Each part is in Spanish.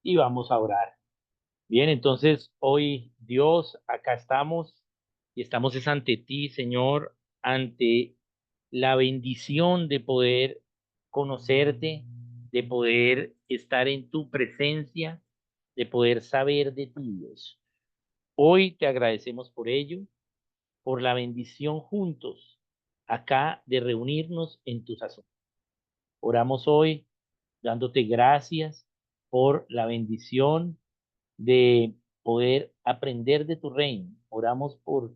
y vamos a orar. Bien, entonces hoy Dios, acá estamos y estamos es ante ti, Señor, ante la bendición de poder conocerte, de poder estar en tu presencia, de poder saber de ti, Dios. Hoy te agradecemos por ello, por la bendición juntos acá de reunirnos en tu sazón. Oramos hoy dándote gracias por la bendición de poder aprender de tu reino. Oramos por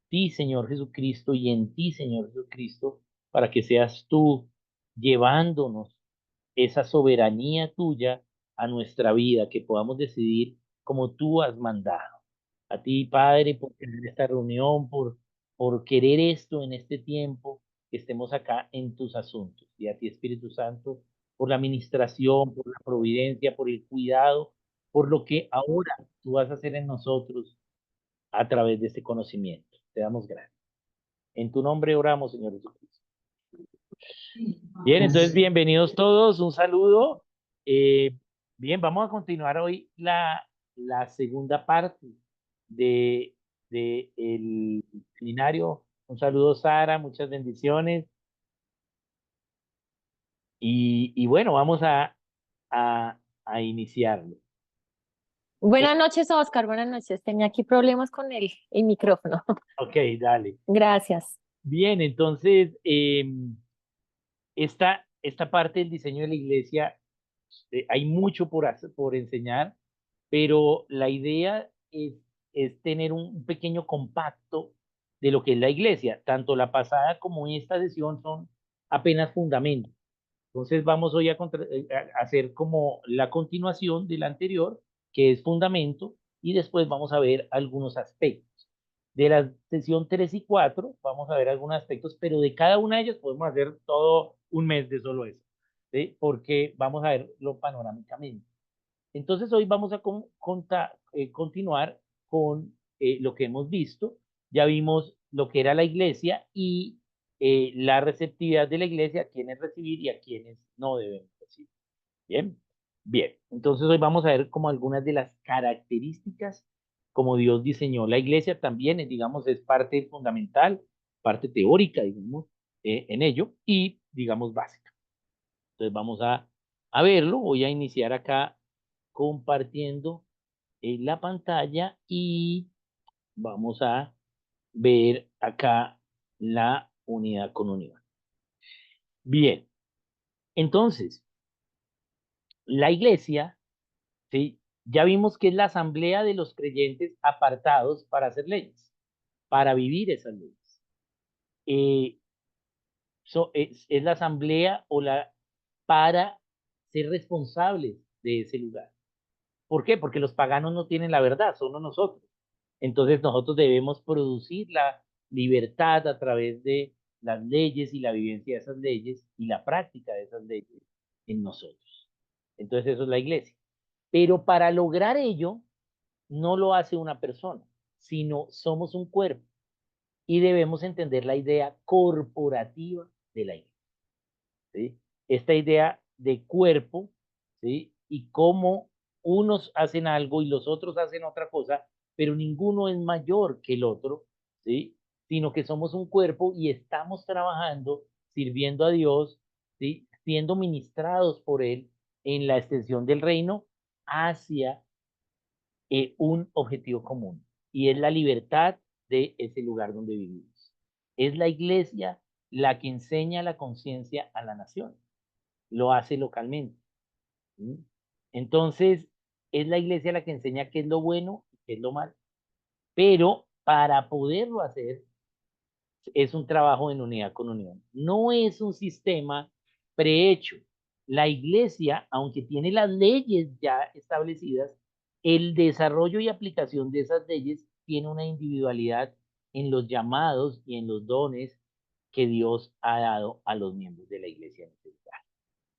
ti, Señor Jesucristo, y en ti, Señor Jesucristo, para que seas tú llevándonos esa soberanía tuya a nuestra vida, que podamos decidir como tú has mandado. A ti, Padre, por tener esta reunión, por querer esto en este tiempo, que estemos acá en tus asuntos. Y a ti, Espíritu Santo, por la administración, por la providencia, por el cuidado, por lo que ahora tú vas a hacer en nosotros a través de este conocimiento. Te damos gracias. En tu nombre oramos, Señor Jesucristo. Bien, entonces bienvenidos todos, un saludo. Eh, bien, vamos a continuar hoy la segunda parte de, de el seminario. Un saludo, Sara, muchas bendiciones. Y bueno, vamos a iniciarlo. Buenas noches, Oscar. Buenas noches. Tenía aquí problemas con el micrófono. Ok, dale. Gracias. Bien, entonces, esta parte del diseño de la iglesia, hay mucho por enseñar, pero la idea es tener un pequeño compacto de lo que es la iglesia. Tanto la pasada como esta sesión son apenas fundamentos. Entonces vamos hoy a hacer como la continuación de la anterior, que es fundamento, y después vamos a ver algunos aspectos. De la sesión 3 y 4 vamos a ver algunos aspectos, pero de cada una de ellas podemos hacer todo un mes de solo eso, ¿sí? Porque vamos a verlo panorámicamente. Entonces hoy vamos a continuar con lo que hemos visto. Ya vimos lo que era la iglesia y la receptividad de la iglesia, a quienes recibir y a quienes no debemos recibir. Bien, bien. Entonces hoy vamos a ver como algunas de las características como Dios diseñó la iglesia también, digamos, es parte fundamental, parte teórica, digamos, en ello y, digamos, básica. Entonces vamos a verlo. Voy a iniciar acá compartiendo la pantalla y vamos a ver acá la unidad con unidad. Bien, entonces, la iglesia, ¿sí? Ya vimos que es la asamblea de los creyentes apartados para hacer leyes, para vivir esas leyes. Eh, es la asamblea para ser responsables de ese lugar. ¿Por qué? Porque los paganos no tienen la verdad, solo nosotros. Entonces nosotros debemos producir la libertad a través de las leyes y la vivencia de esas leyes y la práctica de esas leyes en nosotros. Entonces eso es la iglesia. Pero para lograr ello, no lo hace una persona, sino somos un cuerpo y debemos entender la idea corporativa de la iglesia. ¿Sí? Esta idea de cuerpo, ¿sí? Y cómo unos hacen algo y los otros hacen otra cosa, pero ninguno es mayor que el otro, ¿sí? Sino que somos un cuerpo y estamos trabajando, sirviendo a Dios, ¿sí? Siendo ministrados por Él en la extensión del reino hacia un objetivo común, y es la libertad de ese lugar donde vivimos. Es la iglesia la que enseña la conciencia a la nación, lo hace localmente. ¿Sí? Entonces, es la iglesia la que enseña qué es lo bueno y qué es lo malo. Pero para poderlo hacer, es un trabajo en unidad con unión. No es un sistema prehecho. La iglesia, aunque tiene las leyes ya establecidas, el desarrollo y aplicación de esas leyes tiene una individualidad en los llamados y en los dones que Dios ha dado a los miembros de la iglesia en este lugar.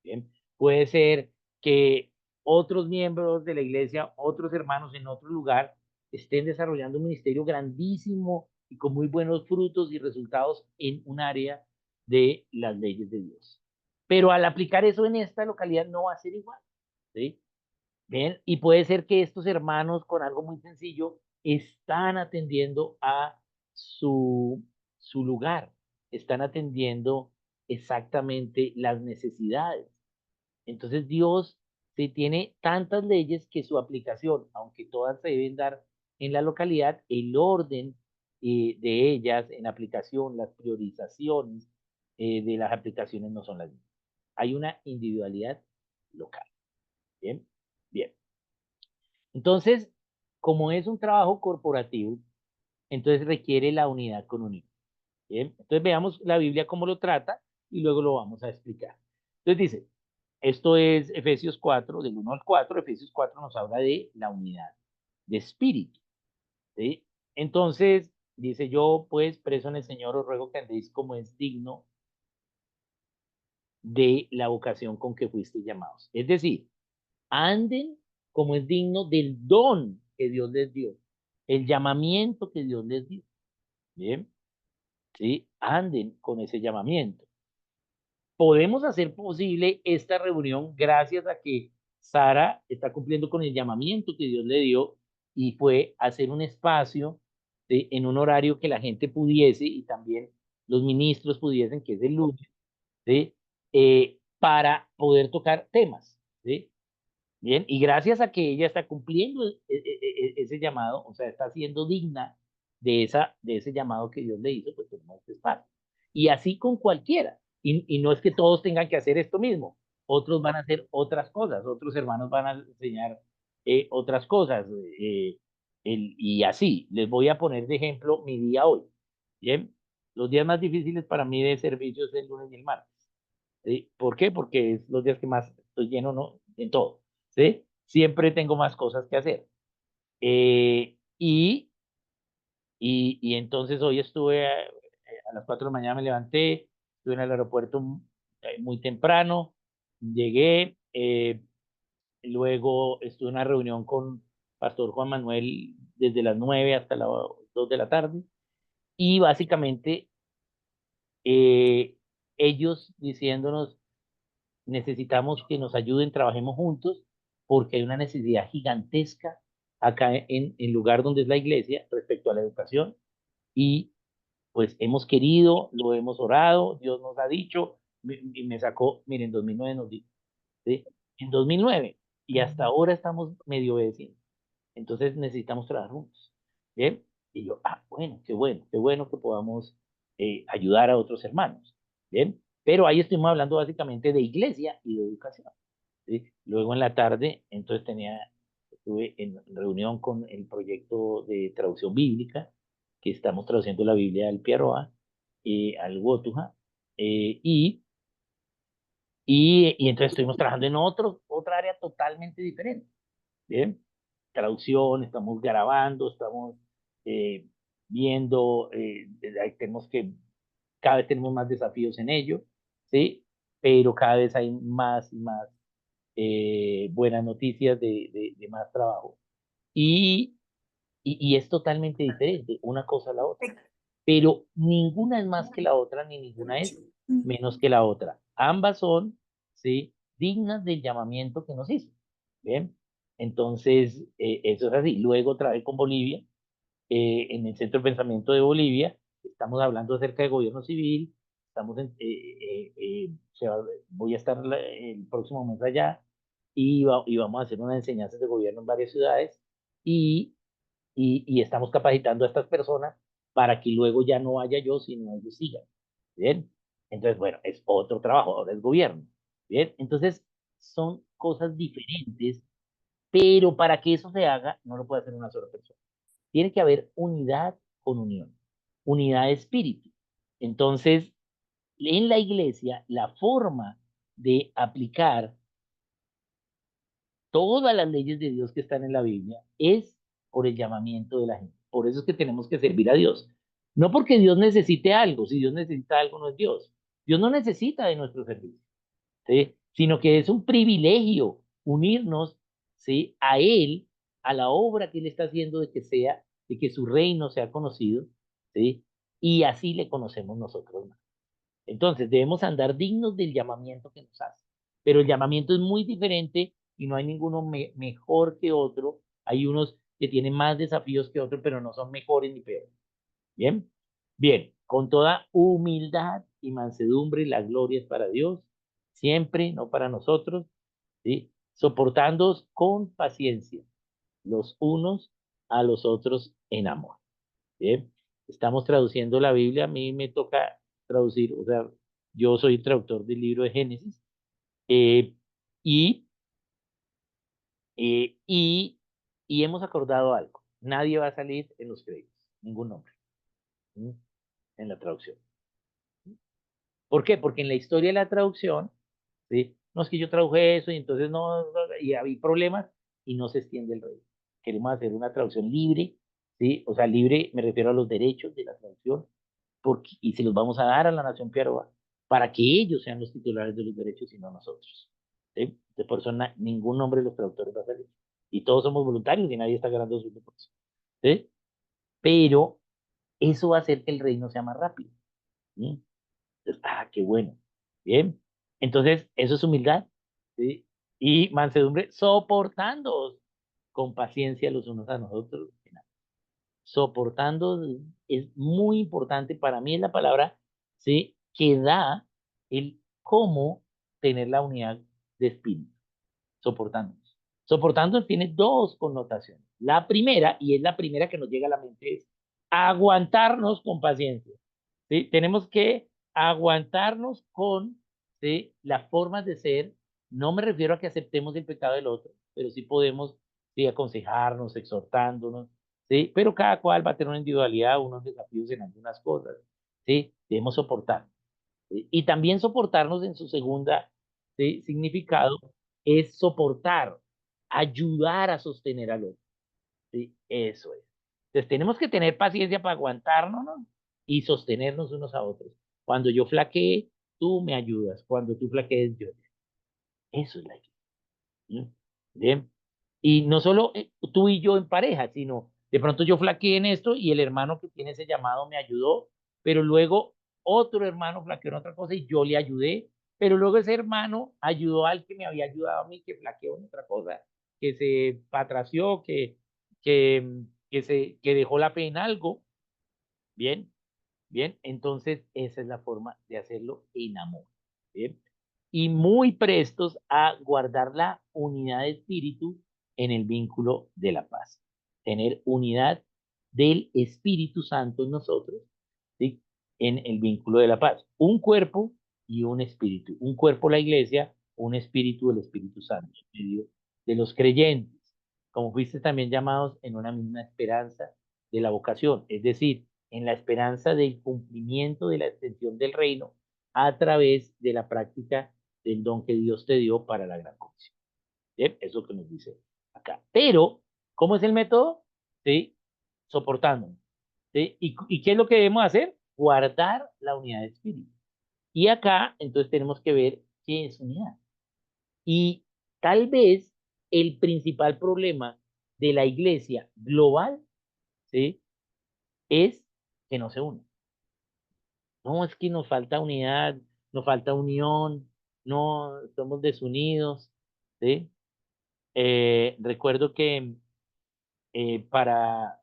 Bien, puede ser que otros miembros de la iglesia, otros hermanos en otro lugar, estén desarrollando un ministerio grandísimo y con muy buenos frutos y resultados en un área de las leyes de Dios. Pero al aplicar eso en esta localidad no va a ser igual, ¿sí? ¿ven? Y puede ser que estos hermanos con algo muy sencillo están atendiendo a su, su lugar, están atendiendo exactamente las necesidades. Entonces Dios se tiene tantas leyes que su aplicación, aunque todas se deben dar en la localidad, el orden de ellas en aplicación, las priorizaciones de las aplicaciones no son las mismas. Hay una individualidad local. Bien, bien. Entonces, como es un trabajo corporativo, entonces requiere la unidad con unión. Bien, entonces veamos la Biblia cómo lo trata y luego lo vamos a explicar. Entonces dice, esto es Efesios 4, del 1 al 4. Efesios 4 nos habla de la unidad de espíritu. ¿Sí? Entonces, dice yo, pues, preso en el Señor, os ruego que andéis como es digno de la vocación con que fuisteis llamados. Es decir, anden como es digno del don que Dios les dio, el llamamiento que Dios les dio. Bien, ¿sí? Anden con ese llamamiento. Podemos hacer posible esta reunión gracias a que Sara está cumpliendo con el llamamiento que Dios le dio y fue hacer un espacio en un horario que la gente pudiese y también los ministros pudiesen, que es el lunes, ¿sí? Para poder tocar temas. ¿Sí? Bien, y gracias a que ella está cumpliendo ese llamado, o sea, está siendo digna de ese llamado que Dios le hizo, pues tenemos este espacio. Y así con cualquiera. Y no es que todos tengan que hacer esto mismo. Otros van a hacer otras cosas, otros hermanos van a enseñar otras cosas. Y así, les voy a poner de ejemplo mi día hoy. Bien, los días más difíciles para mí de servicio es el lunes y el martes. ¿Sí? ¿Por qué? Porque es los días que más estoy lleno, ¿no? En todo. ¿Sí? Siempre tengo más cosas que hacer. Y entonces hoy estuve a las 4 de la mañana, me levanté, estuve en el aeropuerto muy temprano, llegué, luego estuve en una reunión con Pastor Juan Manuel desde las 9 hasta las 2 de la tarde y básicamente ellos diciéndonos necesitamos que nos ayuden, trabajemos juntos, porque hay una necesidad gigantesca acá en el lugar donde es la iglesia respecto a la educación y pues hemos querido, lo hemos orado, Dios nos ha dicho y me sacó, miren, en 2009 nos dijo, ¿sí? En 2009 y hasta ahora estamos medio obedeciendo. Entonces necesitamos trabajar juntos. ¿Bien? Y yo, bueno, qué bueno que podamos ayudar a otros hermanos. ¿Bien? Pero ahí estuvimos hablando básicamente de iglesia y de educación. ¿Sí? Luego en la tarde, entonces estuve en reunión con el proyecto de traducción bíblica, que estamos traduciendo la Biblia al Piaroa, al Wotuja, y entonces estuvimos trabajando en otra área totalmente diferente. Bien, traducción, estamos grabando, estamos eh, viendo, ahí tenemos que, cada vez tenemos más desafíos en ello, ¿sí? Pero cada vez hay más y más buenas noticias de más trabajo. Y, y es totalmente diferente una cosa a la otra. Pero ninguna es más que la otra, ni ninguna es menos que la otra. Ambas son, ¿sí? Dignas del llamamiento que nos hizo. Bien, entonces eso es así. Luego trabajé con Bolivia, en el Centro de Pensamiento de Bolivia, estamos hablando acerca de gobierno civil, estamos voy a estar el próximo mes allá y vamos a hacer unas enseñanzas de gobierno en varias ciudades y, y estamos capacitando a estas personas para que luego ya no vaya yo, sino ellos sigan. Bien, entonces, bueno, es otro trabajo, ahora es gobierno. Bien, entonces son cosas diferentes, pero para que eso se haga, no lo puede hacer una sola persona. Tiene que haber unidad con unión, unidad de espíritu. Entonces, en la iglesia, la forma de aplicar todas las leyes de Dios que están en la Biblia es por el llamamiento de la gente. Por eso es que tenemos que servir a Dios. No porque Dios necesite algo, si Dios necesita algo no es Dios. Dios no necesita de nuestro servicio, ¿sí? Sino que es un privilegio unirnos, ¿sí? A Él, a la obra que Él está haciendo de que su reino sea conocido, ¿sí? Y así le conocemos nosotros más. Entonces debemos andar dignos del llamamiento que nos hace. Pero el llamamiento es muy diferente y no hay ninguno mejor que otro. Hay unos que tienen más desafíos que otros, pero no son mejores ni peores. Bien, bien, con toda humildad y mansedumbre, la gloria es para Dios, siempre, no para nosotros, ¿sí? Soportándoos con paciencia los unos a los otros en amor. Bien, estamos traduciendo la Biblia, a mí me toca traducir, o sea, yo soy traductor del libro de Génesis, eh, y, eh, y, y hemos acordado algo, nadie va a salir en los créditos, ningún nombre, ¿sí? En la traducción. ¿Por qué? Porque en la historia de la traducción, ¿sí? No es que yo traduje eso y entonces y había problemas y no se extiende el rey. Queremos hacer una traducción libre, ¿sí? O sea, libre me refiero a los derechos de la traducción, porque, y se los vamos a dar a la nación Piaroa para que ellos sean los titulares de los derechos y no nosotros. ¿Sí? Entonces, por eso ningún nombre de los traductores va a salir. Y todos somos voluntarios y nadie está ganando su por eso. ¿Sí? Pero eso va a hacer que el reino sea más rápido. ¿Sí? Entonces, qué bueno. Bien. Entonces, eso es humildad. ¿Sí? Y mansedumbre, soportando con paciencia los unos a nosotros. Soportando es muy importante. Para mí es la palabra, ¿sí? Que da el cómo tener la unidad de espíritu. Soportando. Soportando tiene dos connotaciones. La primera, y es la primera que nos llega a la mente, es aguantarnos con paciencia. ¿Sí? Tenemos que aguantarnos con, ¿sí? Las formas de ser. No me refiero a que aceptemos el pecado del otro, pero sí podemos, ¿sí? Aconsejarnos, exhortándonos, ¿sí? Pero cada cual va a tener una individualidad, unos desafíos en algunas cosas, ¿sí? Debemos soportar. ¿Sí? Y también soportarnos en su segunda, ¿sí? Significado es soportar, ayudar a sostener al otro. ¿Sí? Eso es. Entonces tenemos que tener paciencia para aguantarnos, ¿no? Y sostenernos unos a otros. Cuando yo flaquee, tú me ayudas. Cuando tú flaquees, yo. Eso es la equidad. ¿Sí? Bien. Y no solo tú y yo en pareja, sino de pronto yo flaqueé en esto y el hermano que tiene ese llamado me ayudó, pero luego otro hermano flaqueó en otra cosa y yo le ayudé, pero luego ese hermano ayudó al que me había ayudado a mí que flaqueó en otra cosa, que se patració, que dejó la fe en algo. Bien, bien, entonces esa es la forma de hacerlo en amor. Bien, y muy prestos a guardar la unidad de espíritu en el vínculo de la paz. Tener unidad del Espíritu Santo en nosotros, ¿sí? En el vínculo de la paz. Un cuerpo y un espíritu. Un cuerpo la iglesia, un espíritu el Espíritu Santo, en medio de los creyentes. Como fuiste también llamados en una misma esperanza de la vocación, es decir, en la esperanza del cumplimiento de la extensión del reino a través de la práctica del don que Dios te dio para la gran comisión. ¿Bien? Eso que nos dice acá. Pero, ¿cómo es el método? ¿Sí? Soportándonos. ¿Sí? ¿Y qué es lo que debemos hacer? Guardar la unidad de espíritu. Y acá, entonces, tenemos que ver qué es unidad. Y tal vez el principal problema de la iglesia global, ¿sí? Es que no se une. No, es que nos falta unidad, nos falta unión, no, somos desunidos, ¿sí? Recuerdo que eh, para,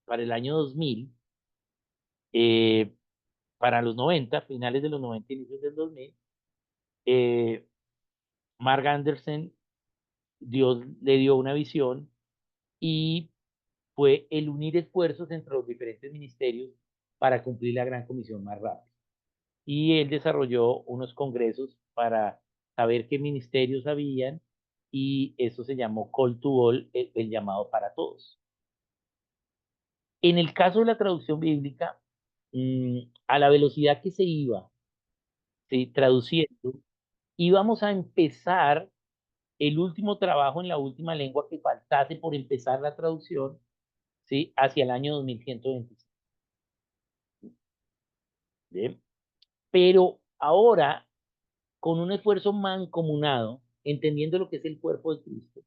para el año 2000, eh, para los 90, finales de los 90, inicios del 2000, eh, Mark Anderson, Dios le dio una visión y fue el unir esfuerzos entre los diferentes ministerios para cumplir la gran comisión más rápido. Y él desarrolló unos congresos para saber qué ministerios habían y eso se llamó Call to All, el llamado para todos. En el caso de la traducción bíblica, a la velocidad que se iba, ¿sí? Traduciendo, íbamos a empezar el último trabajo en la última lengua que faltase por empezar la traducción, ¿sí? Hacia el año 2125. Bien. Pero ahora, con un esfuerzo mancomunado, entendiendo lo que es el cuerpo de Cristo,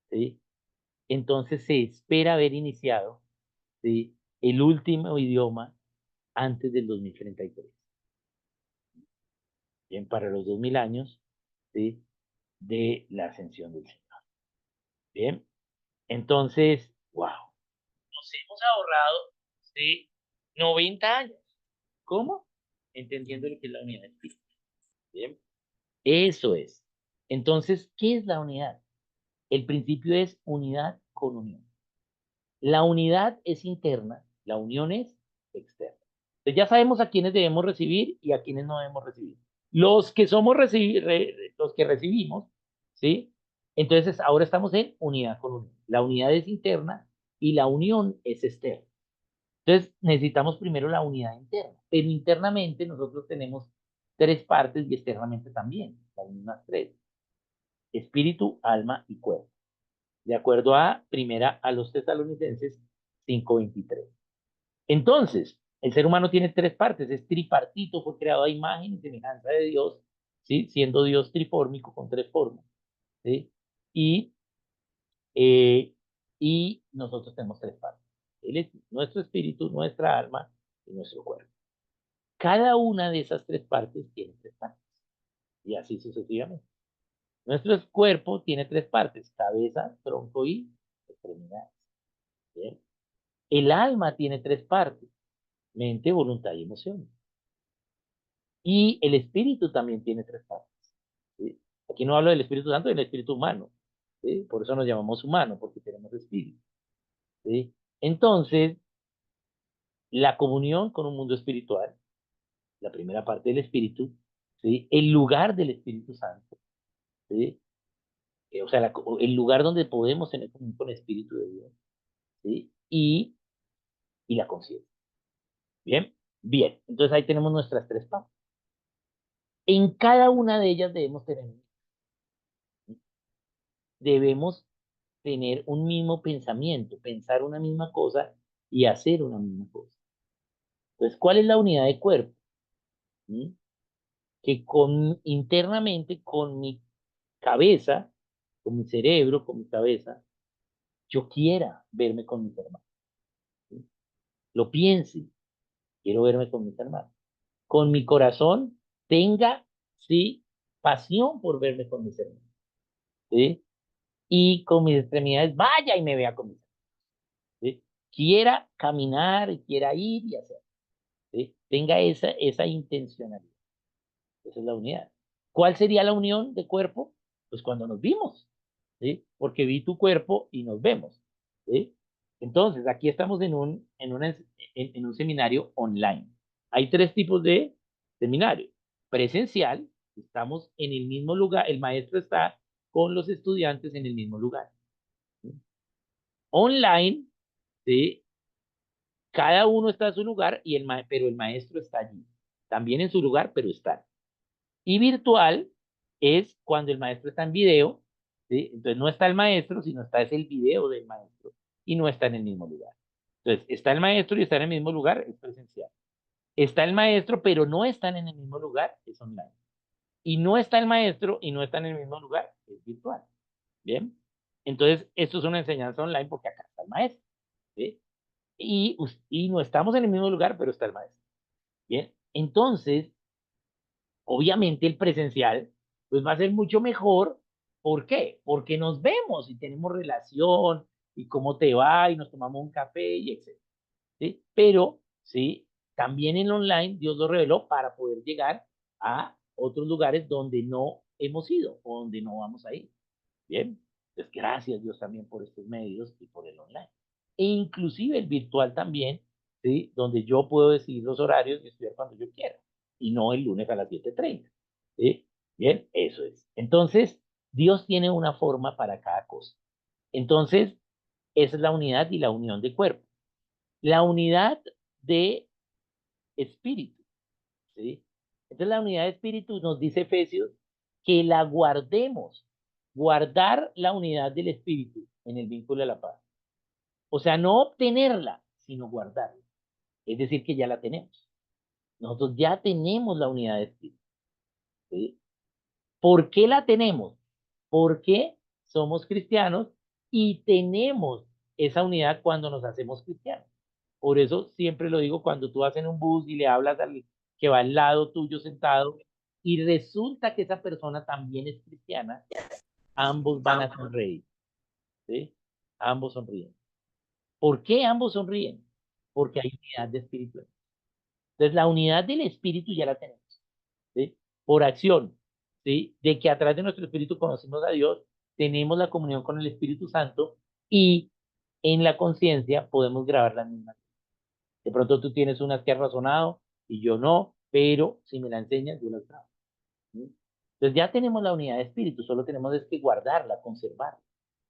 ¿sí? Entonces se espera haber iniciado, ¿sí? El último idioma antes del 2033. Bien, para los 2000 años, ¿sí? de la ascensión del Señor. Bien, entonces, wow, nos hemos ahorrado de 90 años. ¿Cómo? Entendiendo lo que es la unidad de espíritu. Bien, eso es. Entonces, ¿qué es la unidad? El principio es unidad con unión. La unidad es interna, la unión es externa. Entonces ya sabemos a quiénes debemos recibir y a quiénes no debemos recibir. Los que somos los que recibimos, ¿sí? Entonces ahora estamos en unidad con unión. La unidad es interna y la unión es externa. Entonces necesitamos primero la unidad interna, pero internamente nosotros tenemos tres partes y externamente también, las mismas tres: espíritu, alma y cuerpo, de acuerdo a primera a los Tesalonicenses 5:23. Entonces, el ser humano tiene tres partes, es tripartito, fue creado a imagen y semejanza de Dios, ¿sí? Siendo Dios trifórmico con tres formas, ¿sí? Y, eh, y nosotros tenemos tres partes. Él es nuestro espíritu, nuestra alma y nuestro cuerpo. Cada una de esas tres partes tiene tres partes, y así sucesivamente. Nuestro cuerpo tiene tres partes: cabeza, tronco y extremidades. ¿Bien? El alma tiene tres partes: mente, voluntad y emociones. Y el espíritu también tiene tres partes, ¿sí? Aquí no hablo del Espíritu Santo, del espíritu humano, ¿sí? Por eso nos llamamos humanos, porque tenemos espíritu, ¿sí? Entonces, la comunión con un mundo espiritual, la primera parte del espíritu, ¿sí? El lugar del Espíritu Santo, ¿sí? O sea, el lugar donde podemos tener comunión con el Espíritu de Dios, ¿sí? Y la conciencia. ¿Bien? Bien. Entonces ahí tenemos nuestras tres partes. En cada una de ellas debemos tener un mismo pensamiento, pensar una misma cosa y hacer una misma cosa. Entonces, ¿cuál es la unidad de cuerpo? ¿Mm? Que internamente con mi cabeza, con mi cerebro, con mi cabeza, yo quiera verme con mis hermanos. ¿Sí? Lo piense, quiero verme con mis hermanos. Con mi corazón tenga, sí, pasión por verme con mis hermanos. ¿Sí? Y con mis extremidades vaya y me vea con mis hermanos. ¿Sí? Quiera caminar, quiera ir y hacer. ¿Sí? Tenga esa intencionalidad. Esa es la unidad. ¿Cuál sería la unión de cuerpo? Pues cuando nos vimos, ¿sí? Porque vi tu cuerpo y nos vemos, ¿sí? Entonces, aquí estamos en un seminario online. Hay tres tipos de seminario. Presencial, estamos en el mismo lugar, el maestro está con los estudiantes en el mismo lugar. ¿Sí? Online, ¿sí? Cada uno está en su lugar, pero el maestro está allí. También en su lugar, pero está. Y virtual es cuando el maestro está en video, ¿sí? Entonces no está el maestro, sino es el video del maestro y no está en el mismo lugar. Entonces está el maestro y está en el mismo lugar, es presencial. Está el maestro, pero no están en el mismo lugar, es online. Y no está el maestro y no está en el mismo lugar, es virtual. ¿Bien? Entonces, esto es una enseñanza online porque acá está el maestro, ¿sí? Y no estamos en el mismo lugar, pero está el maestro. Bien, entonces, obviamente el presencial, pues va a ser mucho mejor. ¿Por qué? Porque nos vemos y tenemos relación y cómo te va y nos tomamos un café y etc. ¿Sí? Pero, sí, también en online Dios lo reveló para poder llegar a otros lugares donde no hemos ido o donde no vamos a ir. Bien, pues gracias Dios también por estos medios y por el online. E inclusive el virtual también, ¿sí? Donde yo puedo decidir los horarios y estudiar cuando yo quiera, y no el lunes a las 7:30. ¿Sí? Bien, eso es. Entonces, Dios tiene una forma para cada cosa. Entonces, esa es la unidad y la unión de cuerpo. La unidad de espíritu, ¿sí? Entonces, la unidad de espíritu nos dice Efesios que la guardemos, guardar la unidad del espíritu en el vínculo de la paz. O sea, no obtenerla, sino guardarla. Es decir, que ya la tenemos. Nosotros ya tenemos la unidad de espíritu, ¿sí? ¿Por qué la tenemos? Porque somos cristianos y tenemos esa unidad cuando nos hacemos cristianos. Por eso siempre lo digo, cuando tú vas en un bus y le hablas al que va al lado tuyo sentado y resulta que esa persona también es cristiana, ambos van a sonreír, ¿sí? Ambos sonríen. ¿Por qué ambos sonríen? Porque hay unidad de espíritu. Entonces, la unidad del espíritu ya la tenemos, ¿sí? Por acción, ¿sí? De que a través de nuestro espíritu conocimos a Dios, tenemos la comunión con el Espíritu Santo y en la conciencia podemos grabar la misma. De pronto tú tienes unas que has razonado y yo no, pero si me la enseñas, yo las grabo. ¿Sí? Entonces ya tenemos la unidad de espíritu, solo tenemos es que guardarla, conservarla.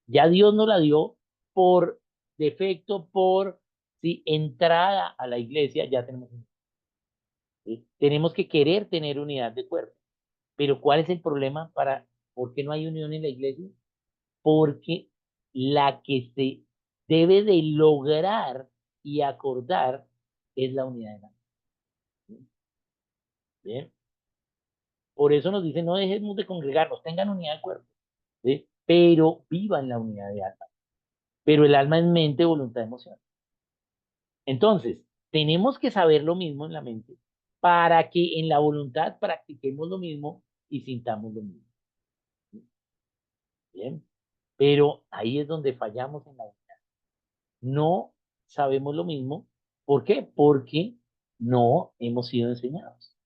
Ya Dios nos la dio por defecto, por ¿sí? Entrada a la iglesia, ya tenemos. ¿Sí? Tenemos que querer tener unidad de cuerpo. Pero ¿cuál es el problema por qué no hay unión en la iglesia? Porque la que se debe de lograr y acordar es la unidad de la. ¿Sí? Bien. Por eso nos dicen, no dejemos de congregarnos, tengan unidad de cuerpo, ¿sí? Pero vivan la unidad de alma. Pero el alma es mente, voluntad, emoción. Entonces, tenemos que saber lo mismo en la mente para que en la voluntad practiquemos lo mismo y sintamos lo mismo. Bien. Pero ahí es donde fallamos en la unidad. No sabemos lo mismo. ¿Por qué? Porque no hemos sido enseñados.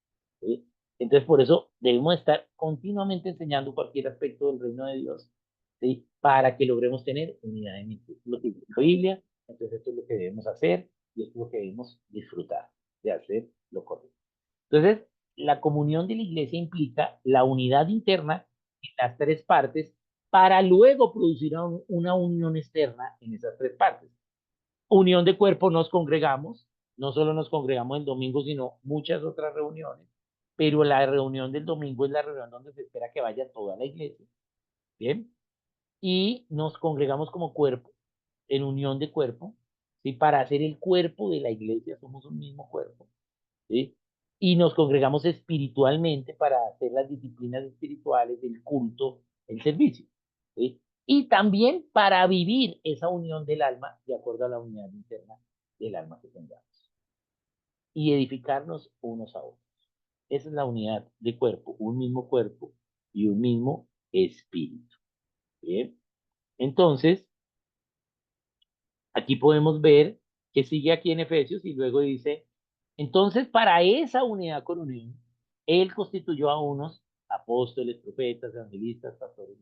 ¿Sí? Entonces, por eso debemos estar continuamente enseñando cualquier aspecto del reino de Dios, ¿sí? Para que logremos tener unidad de mente. Lo que dice la Biblia, entonces esto es lo que debemos hacer y esto es lo que debemos disfrutar de hacer lo correcto. Entonces, la comunión de la iglesia implica la unidad interna en las tres partes para luego producir una unión externa en esas tres partes. Unión de cuerpo, nos congregamos, no solo nos congregamos el domingo, sino muchas otras reuniones, pero la reunión del domingo es la reunión donde se espera que vaya toda la iglesia, ¿bien? Y nos congregamos como cuerpo, en unión de cuerpo, ¿sí? Para hacer el cuerpo de la iglesia, somos un mismo cuerpo, ¿sí? Y nos congregamos espiritualmente para hacer las disciplinas espirituales, el culto, el servicio, ¿sí? Y también para vivir esa unión del alma de acuerdo a la unidad interna del alma que tengamos y edificarnos unos a otros. Esa es la unidad de cuerpo, un mismo cuerpo y un mismo espíritu. ¿Bien? Entonces, aquí podemos ver que sigue aquí en Efesios y luego dice, entonces para esa unidad con unión, Él constituyó a unos apóstoles, profetas, evangelistas, pastores.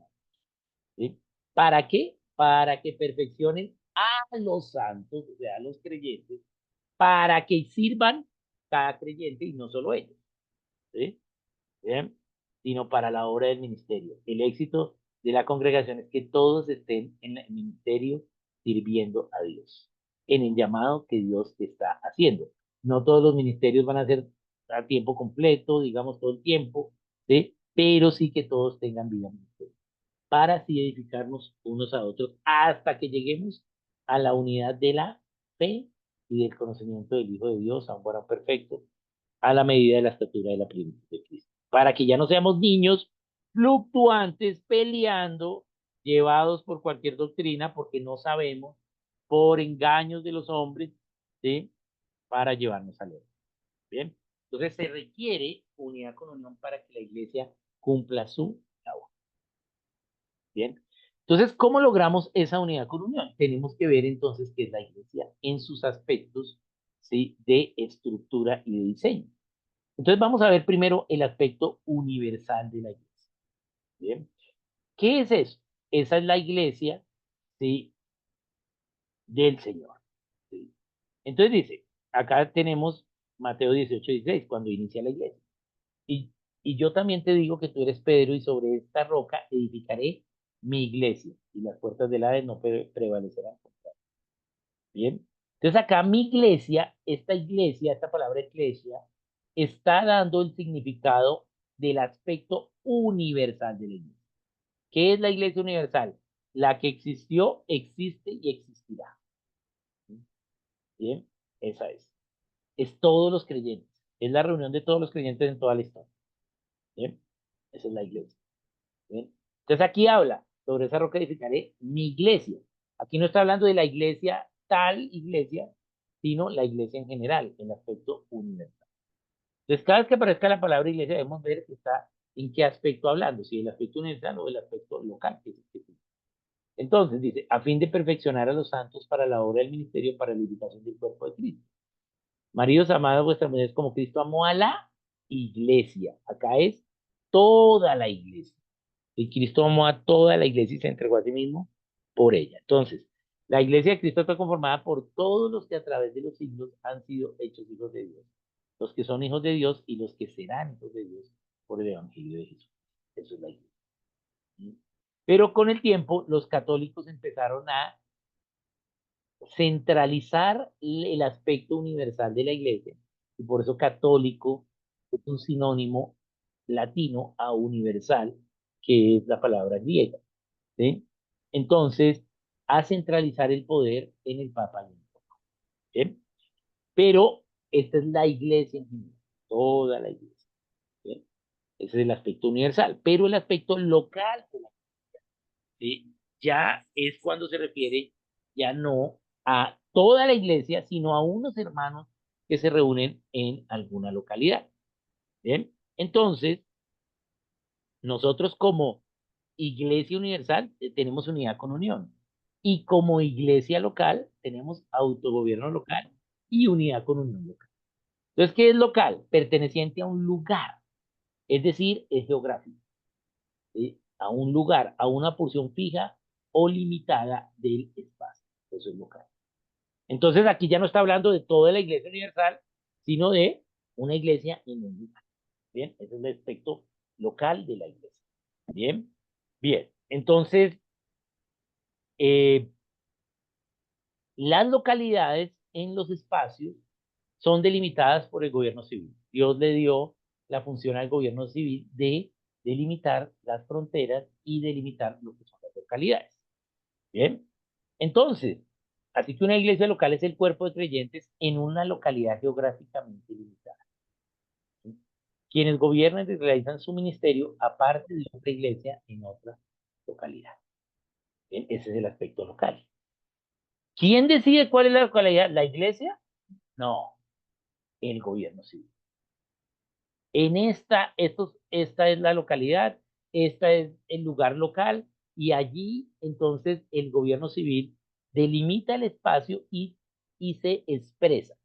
¿Sí? ¿Para qué? Para que perfeccionen a los santos, o sea, a los creyentes, para que sirvan cada creyente y no solo ellos. ¿Sí? ¿Bien? Sino para la obra del ministerio. El éxito de la congregación es que todos estén en el ministerio sirviendo a Dios, en el llamado que Dios está haciendo. No todos los ministerios van a ser a tiempo completo, digamos todo el tiempo, ¿sí? Pero sí que todos tengan vida ministerial, para así edificarnos unos a otros hasta que lleguemos a la unidad de la fe y del conocimiento del Hijo de Dios, a un varón perfecto, a la medida de la estatura de la plenitud de Cristo. Para que ya no seamos niños fluctuantes, peleando, llevados por cualquier doctrina, porque no sabemos, por engaños de los hombres, ¿sí? Para llevarnos al error. Bien. Entonces se requiere unidad con unión para que la iglesia cumpla su labor. Bien. Entonces, ¿cómo logramos esa unidad con unión? Tenemos que ver entonces qué es la iglesia en sus aspectos, ¿sí? De estructura y de diseño. Entonces vamos a ver primero el aspecto universal de la iglesia. Bien. ¿Qué es eso? Esa es la iglesia, ¿sí? Del Señor. ¿Sí? Entonces dice, acá tenemos Mateo 18:16, cuando inicia la iglesia. Y, y yo también te digo que tú eres Pedro y sobre esta roca edificaré mi iglesia y las puertas del Hades no prevalecerán contra ella. Bien. Entonces acá mi iglesia, esta palabra iglesia, está dando el significado del aspecto universal de la iglesia. ¿Qué es la iglesia universal? La que existió, existe y existirá. Bien, esa es. Es todos los creyentes. Es la reunión de todos los creyentes en toda la historia. Bien, esa es la iglesia. Bien. Entonces aquí habla, sobre esa roca edificaré mi iglesia. Aquí no está hablando de la iglesia, tal iglesia, sino la iglesia en general, en aspecto universal. Entonces, cada vez que aparezca la palabra iglesia, debemos ver que está en qué aspecto hablando, si el aspecto universal o el aspecto local. Entonces, dice, a fin de perfeccionar a los santos para la obra del ministerio, para la edificación del cuerpo de Cristo. Maridos amados, vuestras mujeres como Cristo amó a la iglesia. Acá es toda la iglesia. Y Cristo amó a toda la iglesia y se entregó a sí mismo por ella. Entonces, la iglesia de Cristo está conformada por todos los que a través de los siglos han sido hechos hijos de Dios. Los que son hijos de Dios y los que serán hijos de Dios por el Evangelio de Jesús. Eso es la iglesia. Pero con el tiempo, los católicos empezaron a centralizar el aspecto universal de la iglesia. Y por eso católico es un sinónimo latino a universal, que es la palabra griega. ¿Sí? Entonces, a centralizar el poder en el Papa. ¿Sí? Pero esta es la iglesia en general, toda la iglesia. ¿Sí? Ese es el aspecto universal. Pero el aspecto local de la ¿sí? Ya es cuando se refiere ya no a toda la iglesia, sino a unos hermanos que se reúnen en alguna localidad. ¿Bien? Entonces, nosotros como Iglesia Universal tenemos unidad con unión. Y como iglesia local tenemos autogobierno local y unidad con unión local. Entonces, ¿qué es local? Perteneciente a un lugar, es decir, es geográfico. ¿Sí? A un lugar, a una porción fija o limitada del espacio. Eso es local. Entonces aquí ya no está hablando de toda la iglesia universal, sino de una iglesia en un lugar. Bien, ese es el aspecto local de la iglesia. Bien, bien. Entonces, eh, las localidades en los espacios son delimitadas por el gobierno civil. Dios le dio la función al gobierno civil de delimitar las fronteras y delimitar lo que son las localidades. Bien, entonces, así que una iglesia local es el cuerpo de creyentes en una localidad geográficamente limitada. ¿Sí? Quienes gobiernan y realizan su ministerio aparte de otra iglesia en otra localidad. Bien, ese es el aspecto local. ¿Quién decide cuál es la localidad? ¿La iglesia? No, el gobierno civil. En esta es la localidad, esta es el lugar local y allí entonces el gobierno civil delimita el espacio y se expresa.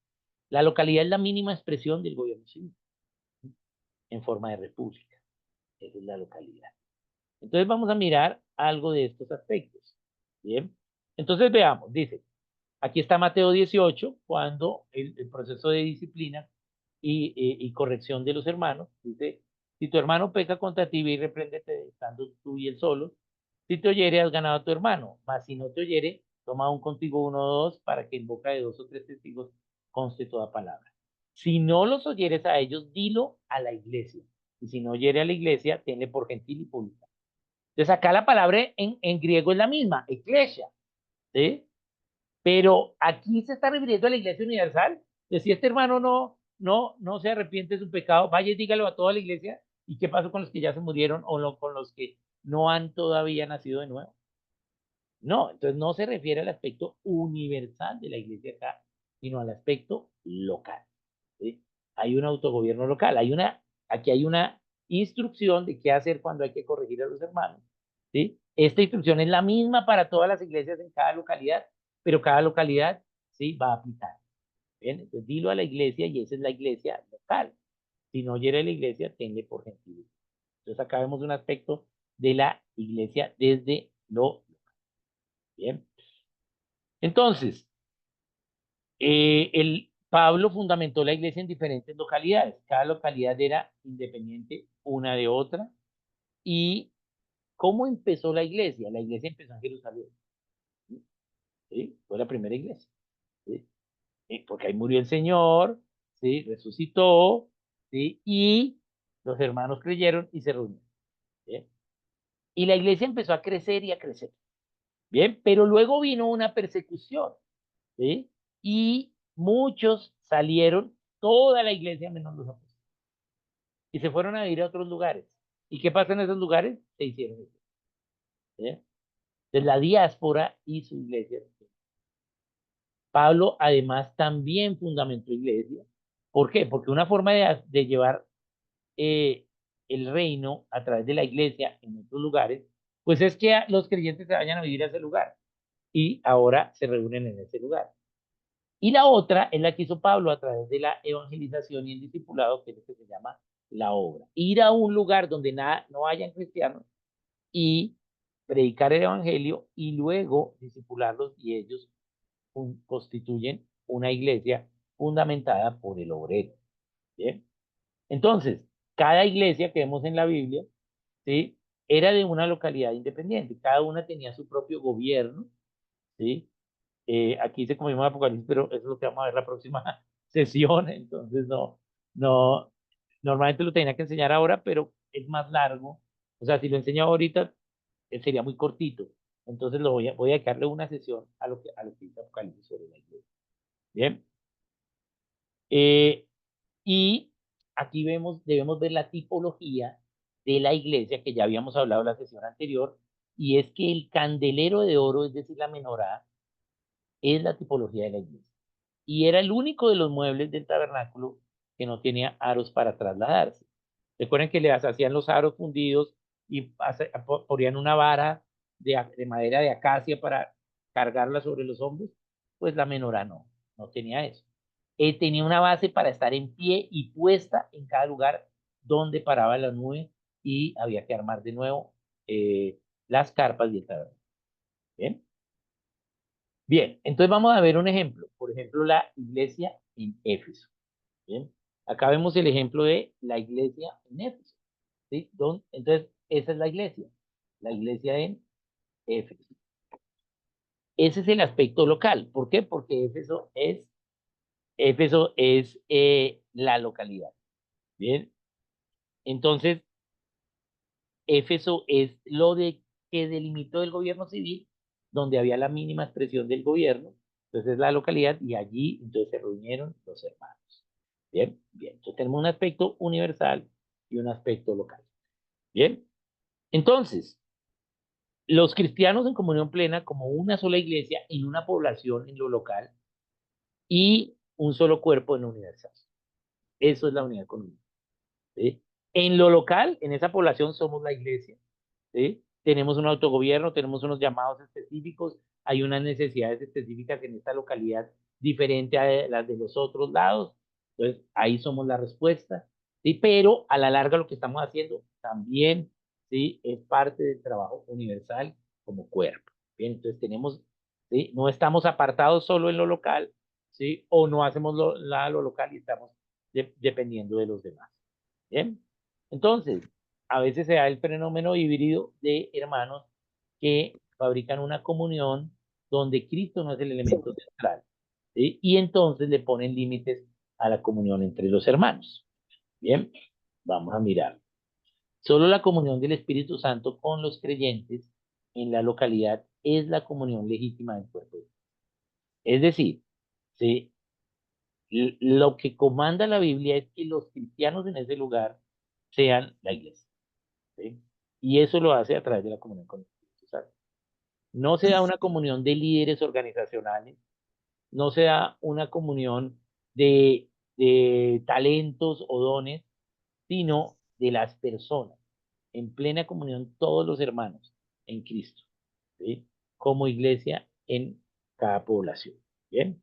La localidad es la mínima expresión del gobierno civil en forma de república. Esa es la localidad. Entonces vamos a mirar algo de estos aspectos. Bien. Entonces veamos, dice, aquí está Mateo 18, cuando el proceso de disciplina y corrección de los hermanos, dice, si tu hermano peca contra ti, ve y repréndete estando tú y él solo. Si te oyere, has ganado a tu hermano, mas si no te oyere, toma un contigo uno o dos, para que en boca de dos o tres testigos conste toda palabra. Si no los oyeres a ellos, dilo a la iglesia. Y si no oyere a la iglesia, tenle por gentil y pública. Entonces acá la palabra en griego es la misma, eclesia, ¿sí? Pero aquí se está refiriendo a la iglesia universal. Que si este hermano no se arrepiente de su pecado, vaya y dígalo a toda la iglesia. ¿Y qué pasó con los que ya se murieron o con los que no han todavía nacido de nuevo? No, entonces no se refiere al aspecto universal de la iglesia acá, sino al aspecto local. ¿Sí? Hay un autogobierno local, aquí hay una instrucción de qué hacer cuando hay que corregir a los hermanos. ¿Sí? Esta instrucción es la misma para todas las iglesias en cada localidad, pero cada localidad ¿sí? va a aplicar. ¿Bien? Entonces dilo a la iglesia y esa es la iglesia local. Si no oyera la iglesia, tenle por gentil. Entonces acá vemos un aspecto de la iglesia desde lo bien. Entonces, el Pablo fundamentó la iglesia en diferentes localidades. Cada localidad era independiente una de otra. ¿Y cómo empezó la iglesia? La iglesia empezó en Jerusalén. ¿Sí? Fue la primera iglesia. ¿Sí? Porque ahí murió el Señor, ¿sí? Resucitó, ¿sí? Y los hermanos creyeron y se reunieron. ¿Bien? Y la iglesia empezó a crecer y a crecer. Bien, pero luego vino una persecución. ¿Sí? Y muchos salieron, toda la iglesia menos los apóstoles, y se fueron a ir a otros lugares. ¿Y qué pasa en esos lugares? Se hicieron. ¿Sí? Entonces la diáspora y su iglesia. Pablo además también fundamentó iglesias, ¿Por qué? Porque una forma de llevar eh, el reino a través de la iglesia en otros lugares, pues es que los creyentes se vayan a vivir a ese lugar y ahora se reúnen en ese lugar. Y la otra es la que hizo Pablo a través de la evangelización y el discipulado, que es lo que se llama la obra. Ir a un lugar donde nada, no hayan cristianos y predicar el evangelio y luego discipularlos y ellos constituyen una iglesia fundamentada por el obrero. ¿Bien? Entonces, cada iglesia que vemos en la Biblia, ¿sí? Era de una localidad independiente, cada una tenía su propio gobierno, ¿sí? Aquí dice como mismo Apocalipsis, pero eso es lo que vamos a ver la próxima sesión, entonces no, normalmente lo tenía que enseñar ahora, pero es más largo, o sea, si lo enseño ahorita, sería muy cortito, entonces voy a dedicarle una sesión a lo que dice Apocalipsis sobre la iglesia. Bien, eh, y aquí debemos ver la tipología de la iglesia que ya habíamos hablado en la sesión anterior, y es que el candelero de oro, es decir, la menorá, es la tipología de la iglesia. Y era el único de los muebles del tabernáculo que no tenía aros para trasladarse. Recuerden que les hacían los aros fundidos y ponían una vara de madera de acacia para cargarla sobre los hombros. Pues la menorá no tenía eso. Tenía una base para estar en pie y puesta en cada lugar donde paraba la nube y había que armar de nuevo las carpas y el tabernáculo. ¿Bien? Bien, entonces vamos a ver un ejemplo. Por ejemplo, la iglesia en Éfeso. Bien, acá vemos el ejemplo de la iglesia en Éfeso. ¿Sí? Entonces, esa es la iglesia en Éfeso. Ese es el aspecto local. ¿Por qué? Porque Éfeso es la localidad. Bien, entonces, Éfeso es que delimitó el gobierno civil, donde había la mínima expresión del gobierno. Entonces, es la localidad y allí entonces se reunieron los hermanos. Bien, bien. Entonces, tenemos un aspecto universal y un aspecto local. Bien, entonces, los cristianos en comunión plena como una sola iglesia en una población en lo local y un solo cuerpo en lo universal. Eso es la unidad con Dios, ¿sí? En lo local, en esa población somos la iglesia, ¿sí? Tenemos un autogobierno, tenemos unos llamados específicos, hay unas necesidades específicas en esta localidad diferente a las de los otros lados. Entonces, ahí somos la respuesta, ¿sí? Pero a la larga lo que estamos haciendo también, ¿sí? Es parte del trabajo universal como cuerpo. Bien, entonces tenemos, ¿sí? No estamos apartados solo en lo local, ¿sí? O no hacemos lo local y estamos dependiendo de los demás. Bien, entonces, a veces se da el fenómeno híbrido de hermanos que fabrican una comunión donde Cristo no es el elemento central, ¿sí? Y entonces le ponen límites a la comunión entre los hermanos. Bien, vamos a mirar. Solo la comunión del Espíritu Santo con los creyentes en la localidad es la comunión legítima del cuerpo. Es decir, ¿sí? Lo que comanda la Biblia es que los cristianos en ese lugar sean la iglesia. ¿Sí? Y eso lo hace a través de la comunión con el Espíritu Santo. No se da una comunión de líderes organizacionales, no se da una comunión de talentos o dones, sino de las personas, en plena comunión todos los hermanos en Cristo, ¿sí? Como iglesia en cada población. Bien,